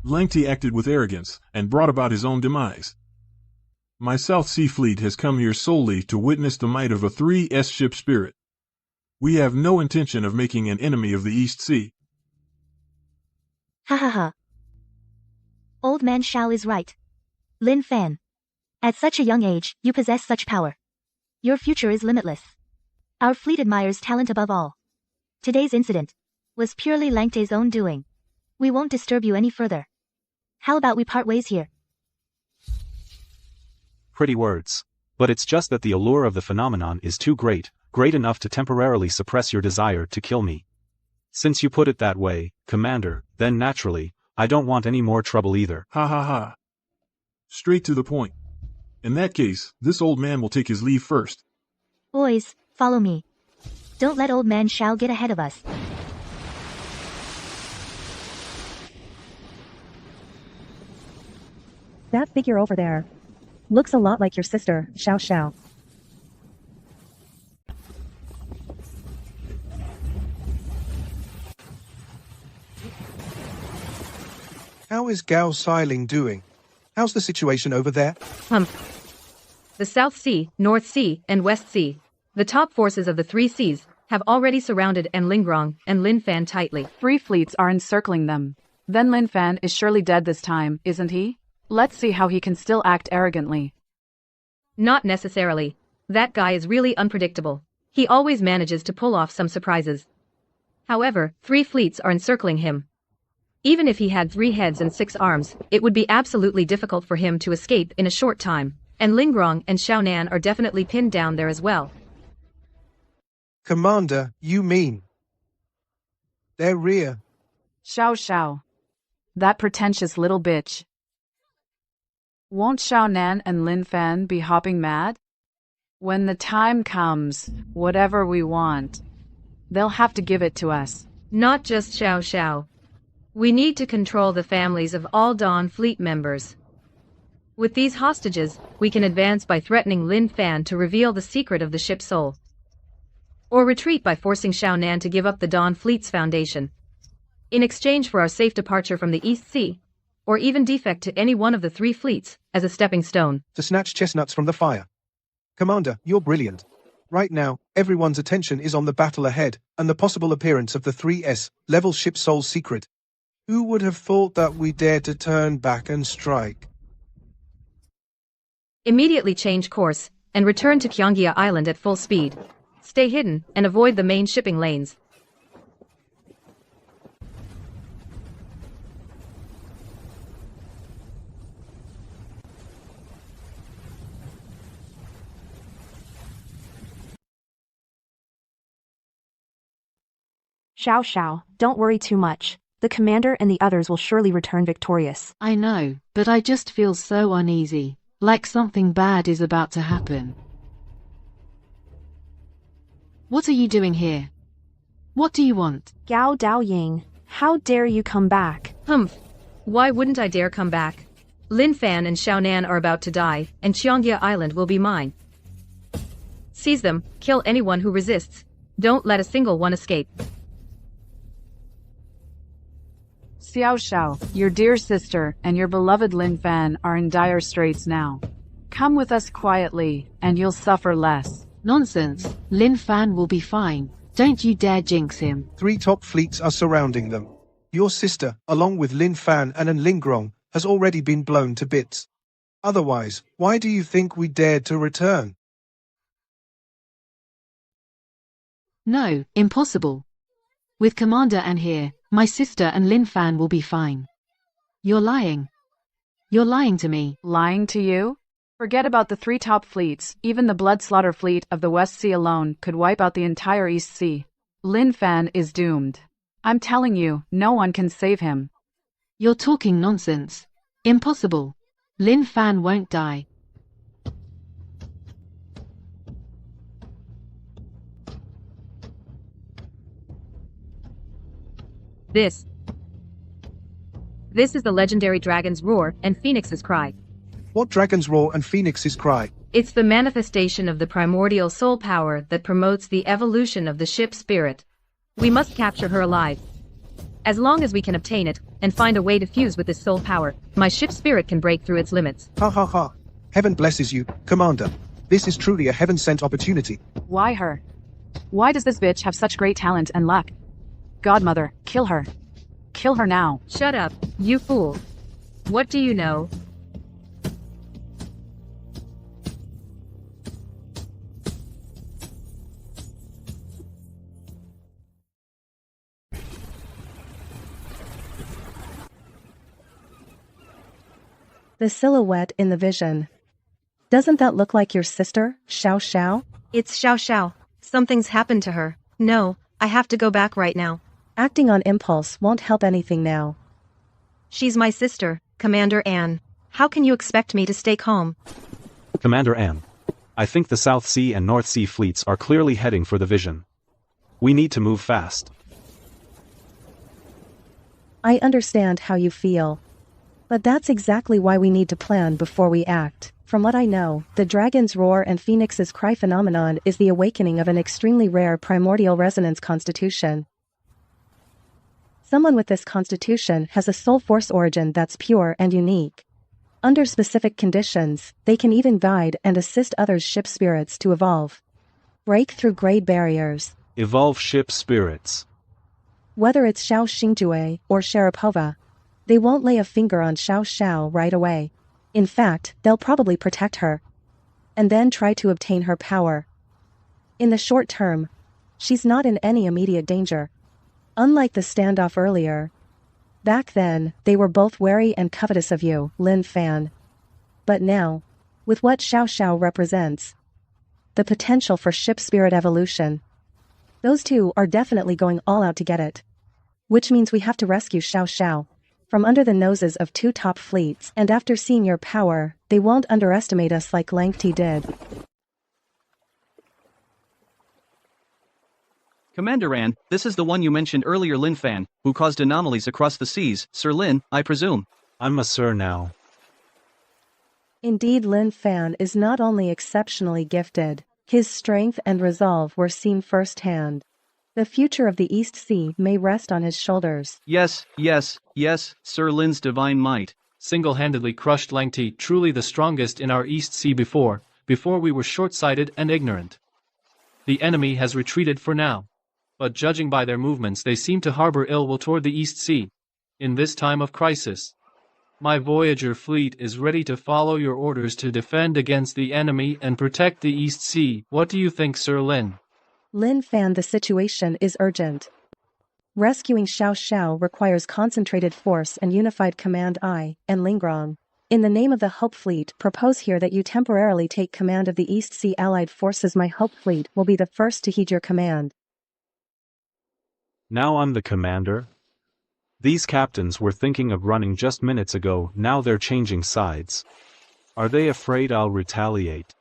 Lang Ti acted with arrogance and brought about his own demise. My South Sea Fleet has come here solely to witness the might of a 3S ship spirit. We have no intention of making an enemy of the East Sea. Ha ha ha. Old man Xiao is right. Lin Fan. At such a young age, you possess such power. Your future is limitless. Our fleet admires talent above all. Today's incident was purely Lang Ti's own doing. We won't disturb you any further. How about we part ways here? Pretty words. But it's just that the allure of the phenomenon is too great enough to temporarily suppress your desire to kill me. Since you put it that way, Commander, then naturally, I don't want any more trouble either. Ha ha ha. Straight to the point. In that case, this old man will take his leave first. Boys, follow me. Don't let old man Xiao get ahead of us. That figure over there looks a lot like your sister, Xiao Sha. How is Gao Xiling doing? How's the situation over there? The South Sea, North Sea, and West Sea, the top forces of the 3 seas, have already surrounded Lingrong and Lin Fan tightly. 3 fleets are encircling them. Then Lin Fan is surely dead this time, isn't he? Let's see how he can still act arrogantly. Not necessarily. That guy is really unpredictable. He always manages to pull off some surprises. However, 3 fleets are encircling him. Even if he had 3 heads and 6 arms, it would be absolutely difficult for him to escape in a short time, and Lingrong and Xiaonan are definitely pinned down there as well. Commander, you mean? Their rear. Xiao. That pretentious little bitch. Won't Xiaonan and Lin Fan be hopping mad? When the time comes, whatever we want, they'll have to give it to us. Not just Xiao. We need to control the families of all Dawn Fleet members. With these hostages, we can advance by threatening Lin Fan to reveal the secret of the ship's soul. Or retreat by forcing Xiao Nan to give up the Dawn Fleet's foundation. In exchange for our safe departure from the East Sea, or even defect to any one of the 3 fleets, as a stepping stone. To snatch chestnuts from the fire. Commander, you're brilliant. Right now, everyone's attention is on the battle ahead, and the possible appearance of the 3S-level ship Soul's secret. Who would have thought that we dared to turn back and strike? Immediately change course, and return to Kyongia Island at full speed. Stay hidden, and avoid the main shipping lanes. Xiao Sha, don't worry too much. The commander and the others will surely return victorious. I know, but I just feel so uneasy, like something bad is about to happen. What are you doing here? What do you want? Gao Daoying, how dare you come back? Humph. Why wouldn't I dare come back? Lin Fan and Xiao Nan are about to die, and Kyongia Island will be mine. Seize them, kill anyone who resists. Don't let a single one escape. Xiao Sha, your dear sister, and your beloved Lin Fan are in dire straits now. Come with us quietly, and you'll suffer less. Nonsense. Lin Fan will be fine. Don't you dare jinx him. 3 top fleets are surrounding them. Your sister, along with Lin Fan and An Lingrong, has already been blown to bits. Otherwise, why do you think we dared to return? No, impossible. With Commander An here, my sister and Lin Fan will be fine. You're lying. You're lying to me. Lying to you? Forget about the 3 top fleets. Even the Bloodslayer fleet of the West Sea alone could wipe out the entire East Sea. Lin Fan is doomed. I'm telling you, no one can save him. You're talking nonsense. Impossible. Lin Fan won't die. This is the legendary Dragon's Roar and Phoenix's Cry. What Dragon's Roar and Phoenix's Cry? It's the manifestation of the primordial soul power that promotes the evolution of the ship spirit. We must capture her alive. As long as we can obtain it, and find a way to fuse with this soul power, my ship spirit can break through its limits. Ha ha ha. Heaven blesses you, Commander. This is truly a heaven-sent opportunity. Why her? Why does this bitch have such great talent and luck? Godmother, kill her. Kill her now. Shut up, you fool. What do you know? The silhouette in the vision. Doesn't that look like your sister, Xiao Sha? It's Xiao Sha. Something's happened to her. No, I have to go back right now. Acting on impulse won't help anything now. She's my sister, Commander Anne. How can you expect me to stay calm? Commander Anne. I think the South Sea and North Sea fleets are clearly heading for the Vision. We need to move fast. I understand how you feel. But that's exactly why we need to plan before we act. From what I know, the Dragon's Roar and Phoenix's Cry phenomenon is the awakening of an extremely rare primordial resonance constitution. Someone with this constitution has a soul force origin that's pure and unique. Under specific conditions, they can even guide and assist others' ship spirits to evolve. Break through grade barriers. Evolve ship spirits. Whether it's Xiao Xingjue or Sharapova, they won't lay a finger on Xiao Sha right away. In fact, they'll probably protect her. And then try to obtain her power. In the short term, she's not in any immediate danger. Unlike the standoff earlier. Back then, they were both wary and covetous of you, Lin Fan. But now, with what Xiao Sha represents, the potential for ship spirit evolution, those two are definitely going all out to get it. Which means we have to rescue Xiao Sha from under the noses of 2 top fleets, and after seeing your power, they won't underestimate us like Langti did. Commander Anne, this is the one you mentioned earlier, Lin Fan, who caused anomalies across the seas. Sir Lin, I presume. I'm a sir now. Indeed, Lin Fan is not only exceptionally gifted, his strength and resolve were seen firsthand. The future of the East Sea may rest on his shoulders. Yes, Sir Lin's divine might. Single-handedly crushed Langti, truly the strongest in our East Sea before we were short-sighted and ignorant. The enemy has retreated for now. But judging by their movements, they seem to harbor ill will toward the East Sea. In this time of crisis, my Voyager fleet is ready to follow your orders to defend against the enemy and protect the East Sea. What do you think, Sir Lin? Lin Fan, the situation is urgent. Rescuing Xiao Sha requires concentrated force and unified command. I and Lingrong, in the name of the Hope Fleet, propose here that you temporarily take command of the East Sea Allied forces. My Hope Fleet will be the first to heed your command. Now I'm the commander? These captains were thinking of running just minutes ago, now they're changing sides. Are they afraid I'll retaliate?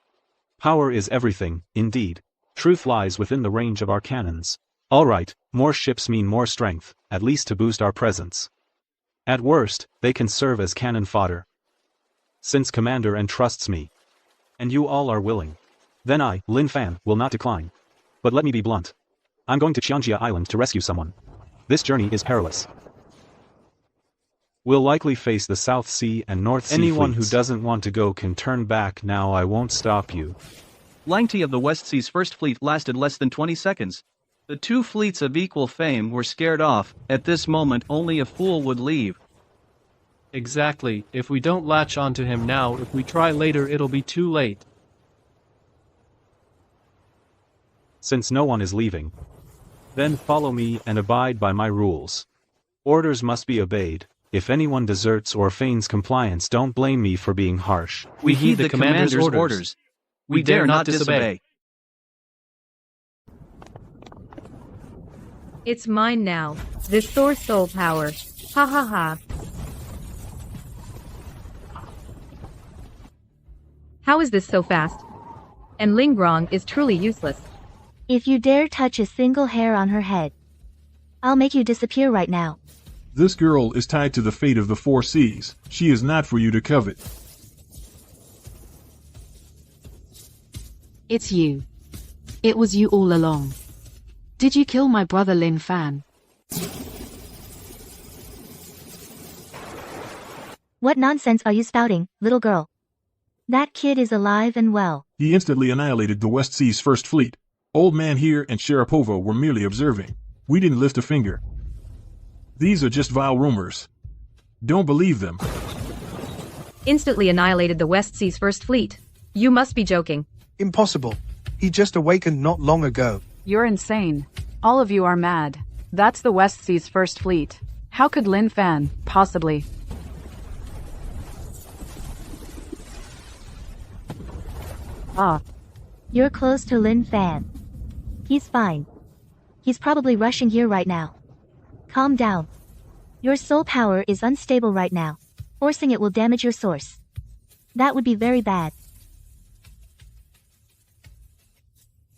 Power is everything, indeed. Truth lies within the range of our cannons. Alright, more ships mean more strength, at least to boost our presence. At worst, they can serve as cannon fodder. Since Commander entrusts me, and you all are willing, then I, Lin Fan, will not decline. But let me be blunt. I'm going to Qiangjia Island to rescue someone. This journey is perilous. We'll likely face the South Sea and North Sea Anyone fleets. Who doesn't want to go can turn back now. I won't stop you. Langti of the West Sea's first fleet lasted less than 20 seconds. The two fleets of equal fame were scared off. At this moment only a fool would leave. Exactly. If we don't latch onto him now, if we try later it'll be too late. Since no one is leaving, then follow me and abide by my rules. Orders must be obeyed. If anyone deserts or feigns compliance, don't blame me for being harsh. We heed the commander's orders. We dare not disobey. It's mine now. This Thor's soul power. Ha ha ha. How is this so fast? And Lingrong is truly useless. If you dare touch a single hair on her head, I'll make you disappear right now. This girl is tied to the fate of the four seas. She is not for you to covet. It's you. It was you all along. Did you kill my brother Lin Fan? What nonsense are you spouting, little girl? That kid is alive and well. He instantly annihilated the West Sea's first fleet. Old Man here and Sharapova were merely observing. We didn't lift a finger. These are just vile rumors. Don't believe them. Instantly annihilated the West Sea's first fleet. You must be joking. Impossible. He just awakened not long ago. You're insane. All of you are mad. That's the West Sea's first fleet. How could Lin Fan, possibly? You're close to Lin Fan. He's fine. He's probably rushing here right now. Calm down. Your soul power is unstable right now. Forcing it will damage your source. That would be very bad.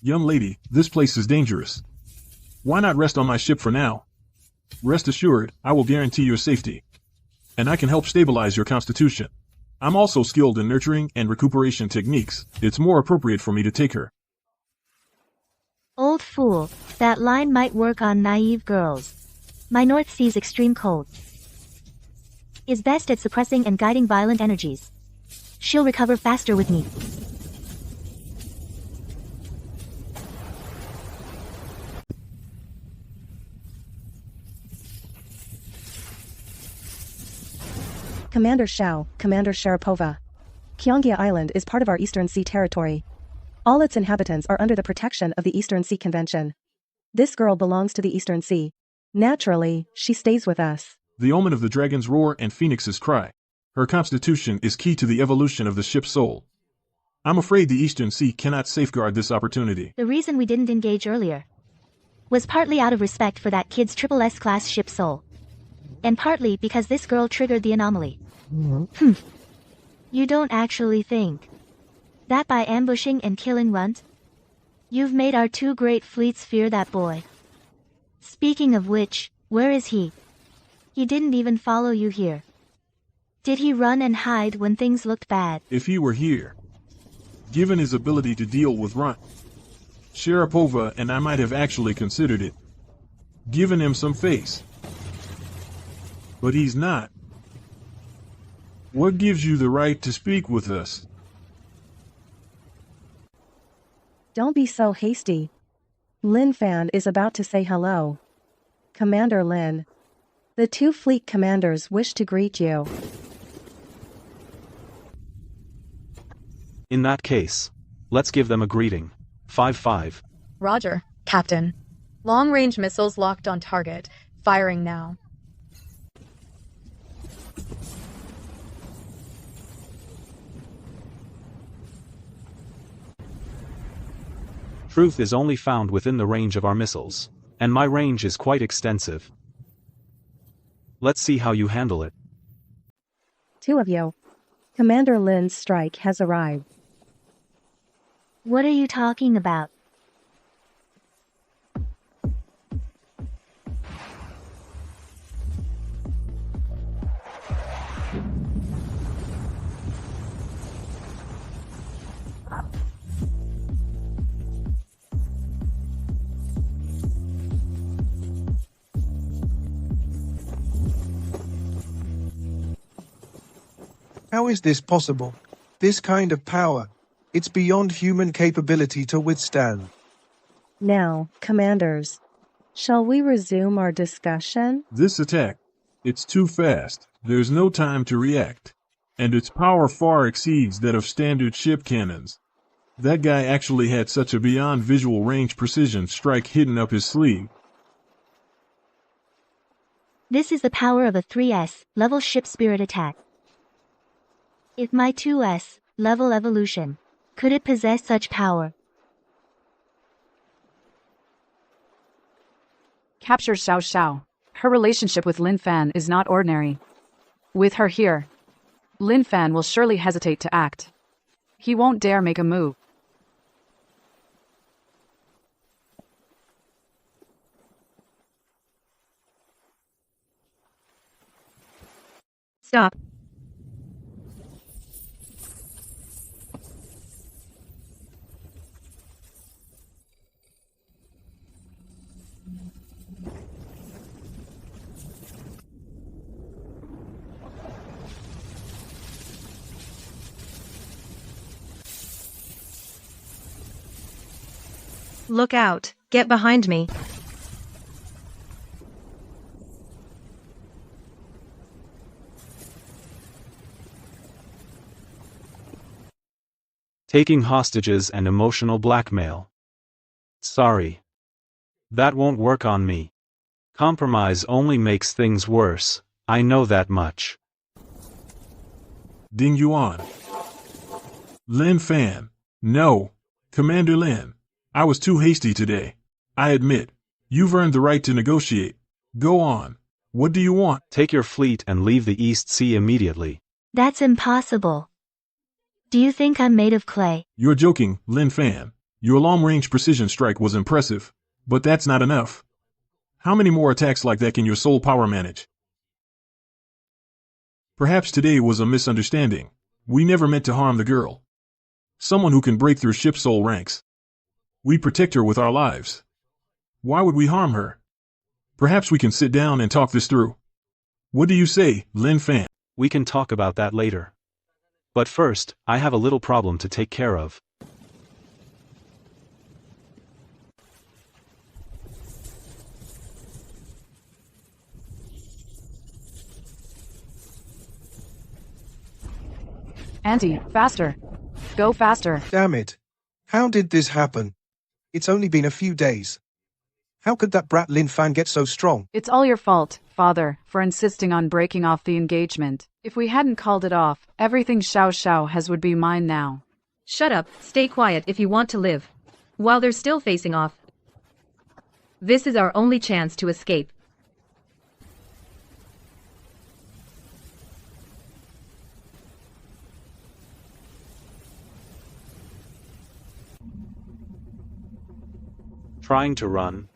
Young lady, this place is dangerous. Why not rest on my ship for now? Rest assured, I will guarantee your safety. And I can help stabilize your constitution. I'm also skilled in nurturing and recuperation techniques. It's more appropriate for me to take her. Old fool, that line might work on naive girls. My North Sea's extreme cold is best at suppressing and guiding violent energies. She'll recover faster with me. Commander Xiao, Commander Sharapova. Qiangjia Island is part of our Eastern Sea territory. All its inhabitants are under the protection of the Eastern Sea Convention. This girl belongs to the Eastern Sea. Naturally, she stays with us. The omen of the dragon's roar and phoenix's cry. Her constitution is key to the evolution of the ship's soul. I'm afraid the Eastern Sea cannot safeguard this opportunity. The reason we didn't engage earlier was partly out of respect for that kid's SSS class ship soul. And partly because this girl triggered the anomaly. You don't actually think that by ambushing and killing Runt, you've made our two great fleets fear that boy? Speaking of which, where is he? He didn't even follow you here. Did he run and hide when things looked bad? If he were here, given his ability to deal with Sharapova and I might have actually considered it. Given him some face. But he's not. What gives you the right to speak with us? Don't be so hasty. Lin Fan is about to say hello. Commander Lin. The two fleet commanders wish to greet you. In that case, let's give them a greeting. 5-5. Roger, Captain. Long-range missiles locked on target. Firing now. Truth is only found within the range of our missiles, and my range is quite extensive. Let's see how you handle it. Two of you. Commander Lin's strike has arrived. What are you talking about? How is this possible? This kind of power. It's beyond human capability to withstand. Now, commanders, shall we resume our discussion? This attack, it's too fast. There's no time to react. And its power far exceeds that of standard ship cannons. That guy actually had such a beyond visual range precision strike hidden up his sleeve. This is the power of a 3S level ship spirit attack. If my 2S level evolution, could it possess such power? Capture Xiao Sha. Her relationship with Lin Fan is not ordinary. With her here, Lin Fan will surely hesitate to act. He won't dare make a move. Stop. Look out, get behind me. Taking hostages and emotional blackmail. Sorry. That won't work on me. Compromise only makes things worse, I know that much. Ding Yuan. Lin Fan. No. Commander Lin. I was too hasty today. I admit. You've earned the right to negotiate. Go on. What do you want? Take your fleet and leave the East Sea immediately. That's impossible. Do you think I'm made of clay? You're joking, Lin Fan. Your long-range precision strike was impressive, but that's not enough. How many more attacks like that can your soul power manage? Perhaps today was a misunderstanding. We never meant to harm the girl. Someone who can break through ship soul ranks. We protect her with our lives. Why would we harm her? Perhaps we can sit down and talk this through. What do you say, Lin Fan? We can talk about that later. But first, I have a little problem to take care of. Auntie, faster. Go faster. Damn it. How did this happen? It's only been a few days. How could that brat Lin Fan get so strong? It's all your fault, Father, for insisting on breaking off the engagement. If we hadn't called it off, everything Xiao Sha has would be mine now. Shut up, stay quiet if you want to live. While they're still facing off. This is our only chance to escape. Trying to run.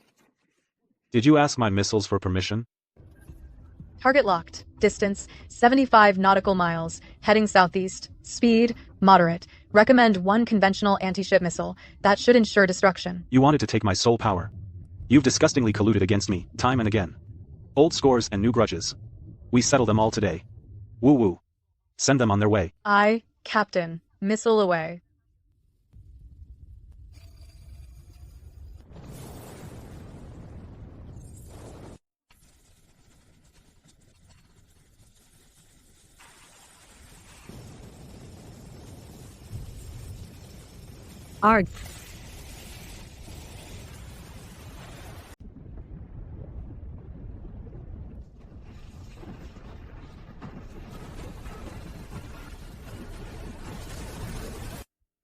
Did you ask my missiles for permission? Target locked. Distance, 75 nautical miles. Heading southeast. Speed, moderate. Recommend one conventional anti-ship missile. That should ensure destruction. You wanted to take my soul power. You've disgustingly colluded against me, time and again. Old scores and new grudges. We settle them all today. Woo-woo. Send them on their way. Aye, Captain. Missile away. Arg.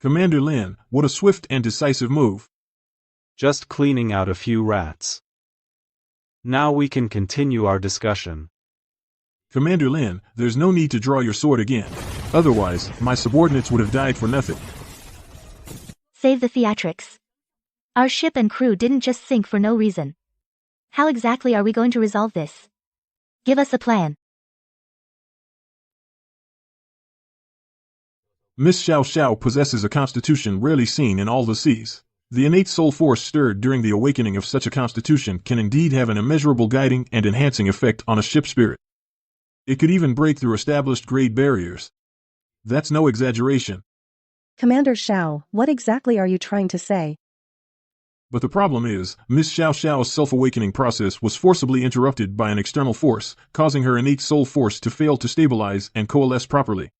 Commander Lin, what a swift and decisive move. Just cleaning out a few rats. Now we can continue our discussion. Commander Lin, there's no need to draw your sword again. Otherwise, my subordinates would have died for nothing. Save the theatrics. Our ship and crew didn't just sink for no reason. How exactly are we going to resolve this? Give us a plan. Miss Xiao Sha possesses a constitution rarely seen in all the seas. The innate soul force stirred during the awakening of such a constitution can indeed have an immeasurable guiding and enhancing effect on a ship's spirit. It could even break through established grade barriers. That's no exaggeration. Commander Xiao, what exactly are you trying to say? But the problem is, Miss Xiao Shao's self-awakening process was forcibly interrupted by an external force, causing her innate soul force to fail to stabilize and coalesce properly.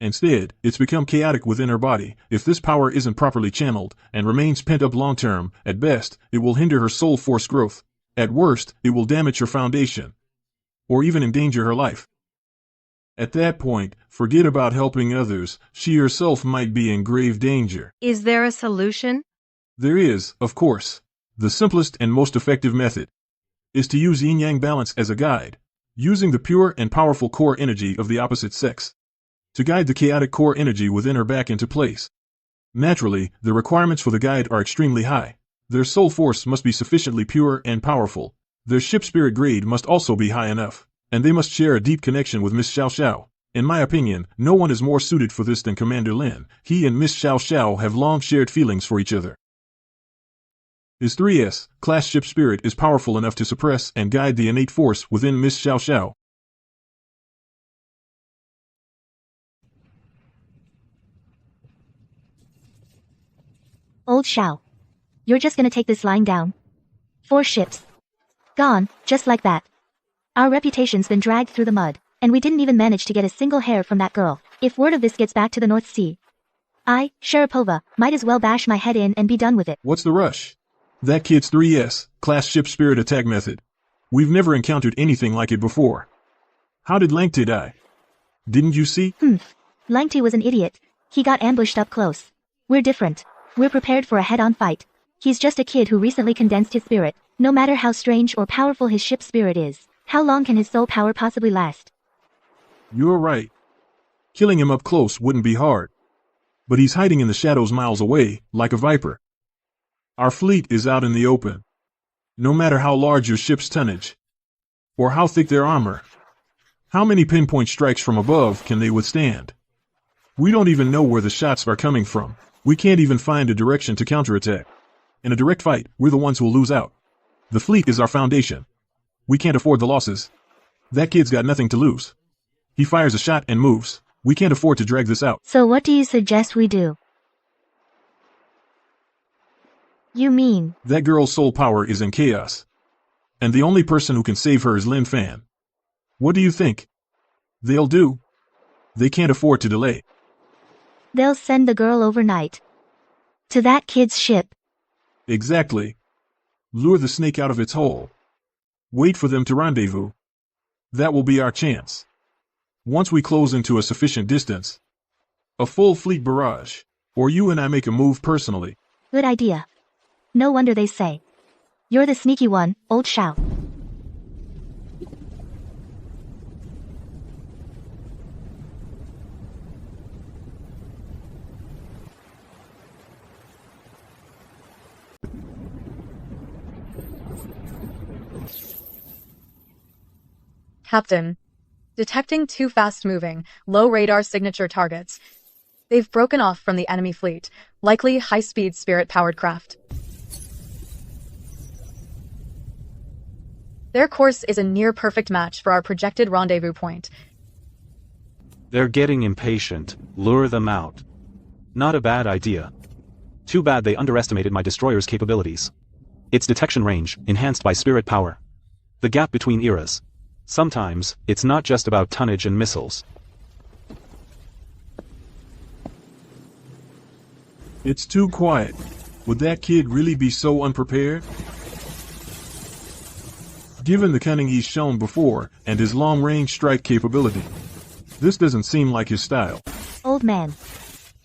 Instead, it's become chaotic within her body. If this power isn't properly channeled and remains pent up long-term, at best, it will hinder her soul force growth. At worst, it will damage her foundation, or even endanger her life. At that point, forget about helping others, she herself might be in grave danger. Is there a solution? There is, of course. The simplest and most effective method is to use yin-yang balance as a guide, using the pure and powerful core energy of the opposite sex to guide the chaotic core energy within her back into place. Naturally, the requirements for the guide are extremely high. Their soul force must be sufficiently pure and powerful. Their ship spirit grade must also be high enough, and they must share a deep connection with Miss Xiao Sha. In my opinion, no one is more suited for this than Commander Lin. He and Miss Xiao Sha have long shared feelings for each other. His 3S class ship spirit is powerful enough to suppress and guide the innate force within Miss Xiao Sha. Old Xiao. You're just gonna take this lying down? 4 ships. Gone, just like that. Our reputation's been dragged through the mud, and we didn't even manage to get a single hair from that girl. If word of this gets back to the North Sea, I, Sharapova, might as well bash my head in and be done with it. What's the rush? That kid's 3S class ship spirit attack method. We've never encountered anything like it before. How did Langti die? Didn't you see? Langti was an idiot. He got ambushed up close. We're different. We're prepared for a head-on fight. He's just a kid who recently condensed his spirit. No matter how strange or powerful his ship spirit is, how long can his soul power possibly last? You're right. Killing him up close wouldn't be hard. But he's hiding in the shadows miles away, like a viper. Our fleet is out in the open. No matter how large your ship's tonnage, or how thick their armor, how many pinpoint strikes from above can they withstand? We don't even know where the shots are coming from. We can't even find a direction to counterattack. In a direct fight, we're the ones who'll lose out. The fleet is our foundation. We can't afford the losses. That kid's got nothing to lose. He fires a shot and moves. We can't afford to drag this out. So what do you suggest we do? You mean? That girl's soul power is in chaos. And the only person who can save her is Lin Fan. What do you think they'll do? They can't afford to delay. They'll send the girl overnight. To that kid's ship. Exactly. Lure the snake out of its hole. Wait for them to rendezvous. That will be our chance. Once we close into a sufficient distance, a full fleet barrage, or you and I make a move personally. Good idea. No wonder they say, you're the sneaky one, old Xiao. Captain. Detecting two fast-moving, low radar signature targets. They've broken off from the enemy fleet, likely high-speed spirit-powered craft. Their course is a near-perfect match for our projected rendezvous point. They're getting impatient. Lure them out. Not a bad idea. Too bad they underestimated my destroyer's capabilities. Its detection range, enhanced by spirit power. The gap between eras. Sometimes, it's not just about tonnage and missiles. It's too quiet. Would that kid really be so unprepared? Given the cunning he's shown before, and his long-range strike capability, this doesn't seem like his style. Old man.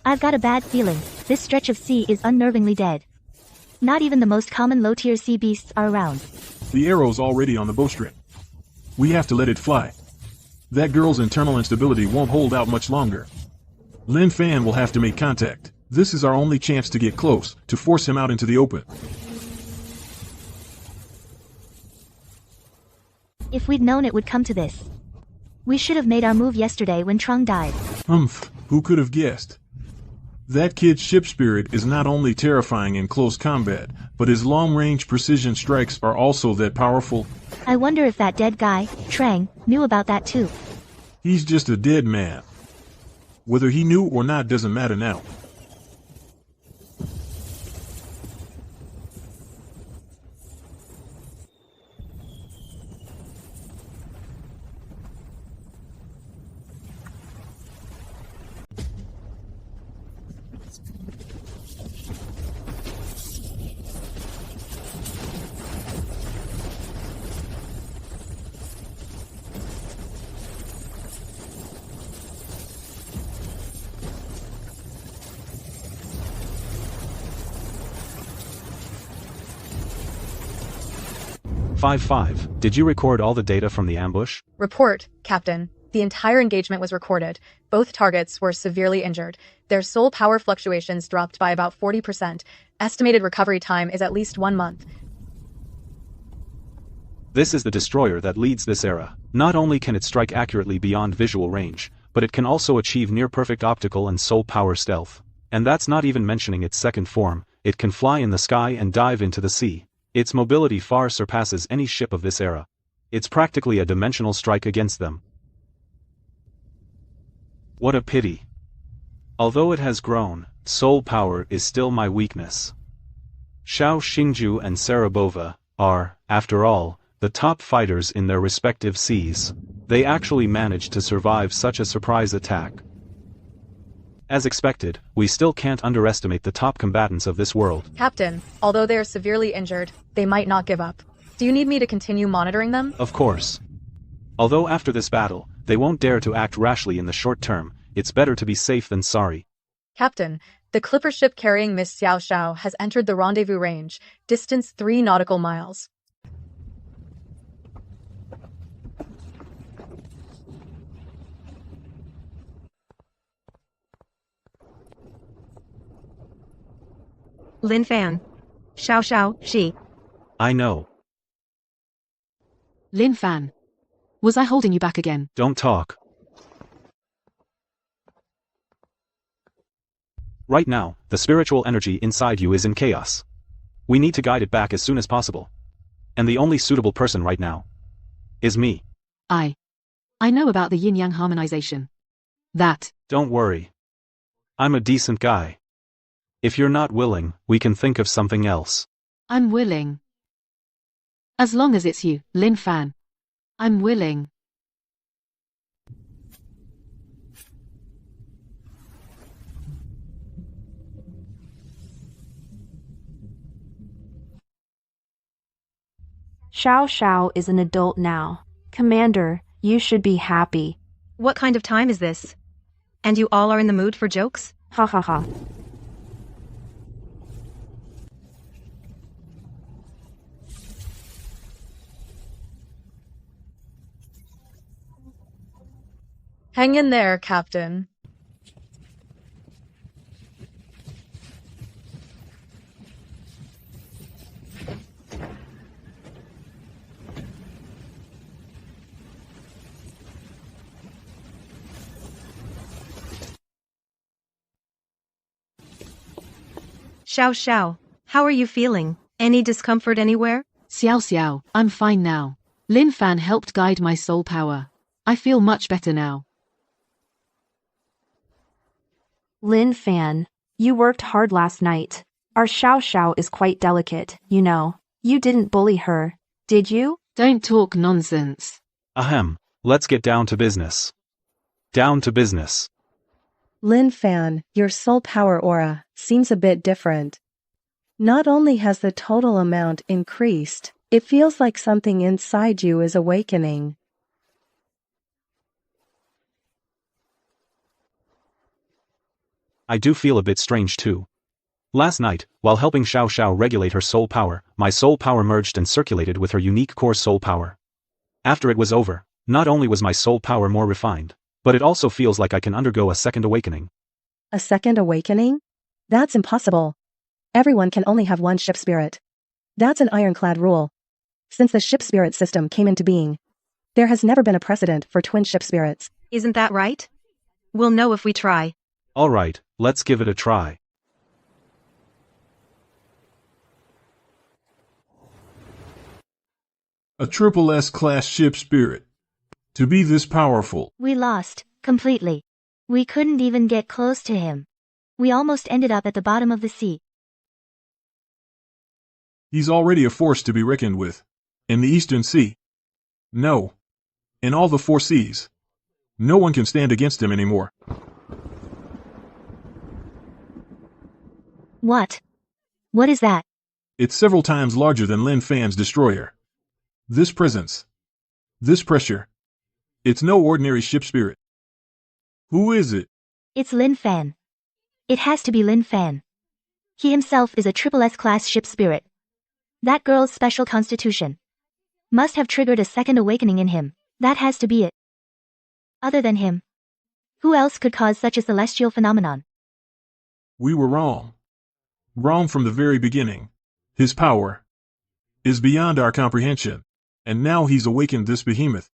I've got a bad feeling. This stretch of sea is unnervingly dead. Not even the most common low-tier sea beasts are around. The arrow's already on the bowstring. We have to let it fly. That girl's internal instability won't hold out much longer. Lin Fan will have to make contact. This is our only chance to get close, to force him out into the open. If we'd known it would come to this. We should have made our move yesterday when Trung died. Who could have guessed? That kid's ship spirit is not only terrifying in close combat, but his long-range precision strikes are also that powerful. I wonder if that dead guy, Trang, knew about that too. He's just a dead man. Whether he knew or not doesn't matter now. Did you record all the data from the ambush? Report, Captain. The entire engagement was recorded. Both targets were severely injured. Their soul power fluctuations dropped by about 40%. Estimated recovery time is at least 1 month. This is the destroyer that leads this era. Not only can it strike accurately beyond visual range, but it can also achieve near-perfect optical and soul power stealth. And that's not even mentioning its second form. It can fly in the sky and dive into the sea. Its mobility far surpasses any ship of this era. It's practically a dimensional strike against them. What a pity. Although it has grown, soul power is still my weakness. Xiao Xingju and Sarabova are, after all, the top fighters in their respective seas. They actually managed to survive such a surprise attack. As expected, we still can't underestimate the top combatants of this world. Captain, although they are severely injured, they might not give up. Do you need me to continue monitoring them? Of course. Although after this battle, they won't dare to act rashly in the short term, it's better to be safe than sorry. Captain, the clipper ship carrying Miss Xiao Sha has entered the rendezvous range, distance 3 nautical miles. Lin Fan. Xiao Shi. I know. Lin Fan. Was I holding you back again? Don't talk. Right now, the spiritual energy inside you is in chaos. We need to guide it back as soon as possible. And the only suitable person right now is me. I know about the yin-yang harmonization. That. Don't worry. I'm a decent guy. If you're not willing, we can think of something else. I'm willing. As long as it's you, Lin Fan. I'm willing. Xiao Sha is an adult now. Commander, you should be happy. What kind of time is this? And you all are in the mood for jokes? Ha ha ha. Hang in there, Captain. Xiao, how are you feeling? Any discomfort anywhere? Xiao, I'm fine now. Lin Fan helped guide my soul power. I feel much better now. Lin Fan, you worked hard last night. Our Xiao is quite delicate, you know. You didn't bully her, did you? Don't talk nonsense. Ahem, let's get down to business. Down to business. Lin Fan, your soul power aura seems a bit different. Not only has the total amount increased, it feels like something inside you is awakening. I do feel a bit strange too. Last night, while helping Xiao regulate her soul power, my soul power merged and circulated with her unique core soul power. After it was over, not only was my soul power more refined, but it also feels like I can undergo a second awakening. A second awakening? That's impossible. Everyone can only have one ship spirit. That's an ironclad rule. Since the ship spirit system came into being, there has never been a precedent for twin ship spirits. Isn't that right? We'll know if we try. Alright, let's give it a try. A triple S class ship spirit. To be this powerful. We lost, completely. We couldn't even get close to him. We almost ended up at the bottom of the sea. He's already a force to be reckoned with. In the Eastern Sea. No. In all the 4 seas. No one can stand against him anymore. What? What is that? It's several times larger than Lin Fan's destroyer. This presence. This pressure. It's no ordinary ship spirit. Who is it? It's Lin Fan. It has to be Lin Fan. He himself is a triple S class ship spirit. That girl's special constitution must have triggered a second awakening in him. That has to be it. Other than him, who else could cause such a celestial phenomenon? We were wrong. Wrong from the very beginning. His power is beyond our comprehension, and now he's awakened this behemoth.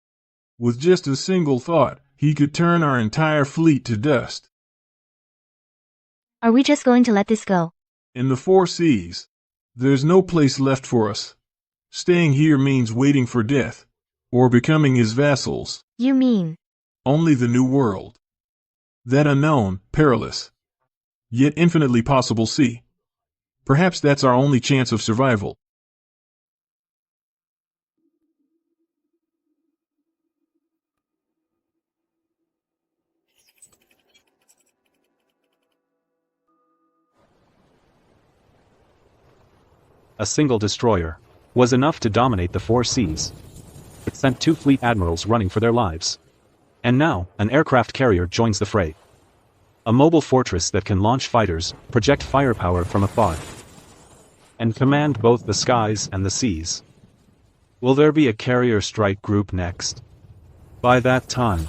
With just a single thought, he could turn our entire fleet to dust. Are we just going to let this go? In the 4 seas, there's no place left for us. Staying here means waiting for death, or becoming his vassals. You mean? Only the new world. That unknown, perilous, yet infinitely possible sea. Perhaps that's our only chance of survival. A single destroyer was enough to dominate the 4 seas. It sent 2 fleet admirals running for their lives. And now, an aircraft carrier joins the fray. A mobile fortress that can launch fighters, project firepower from afar, and command both the skies and the seas. Will there be a carrier strike group next? By that time,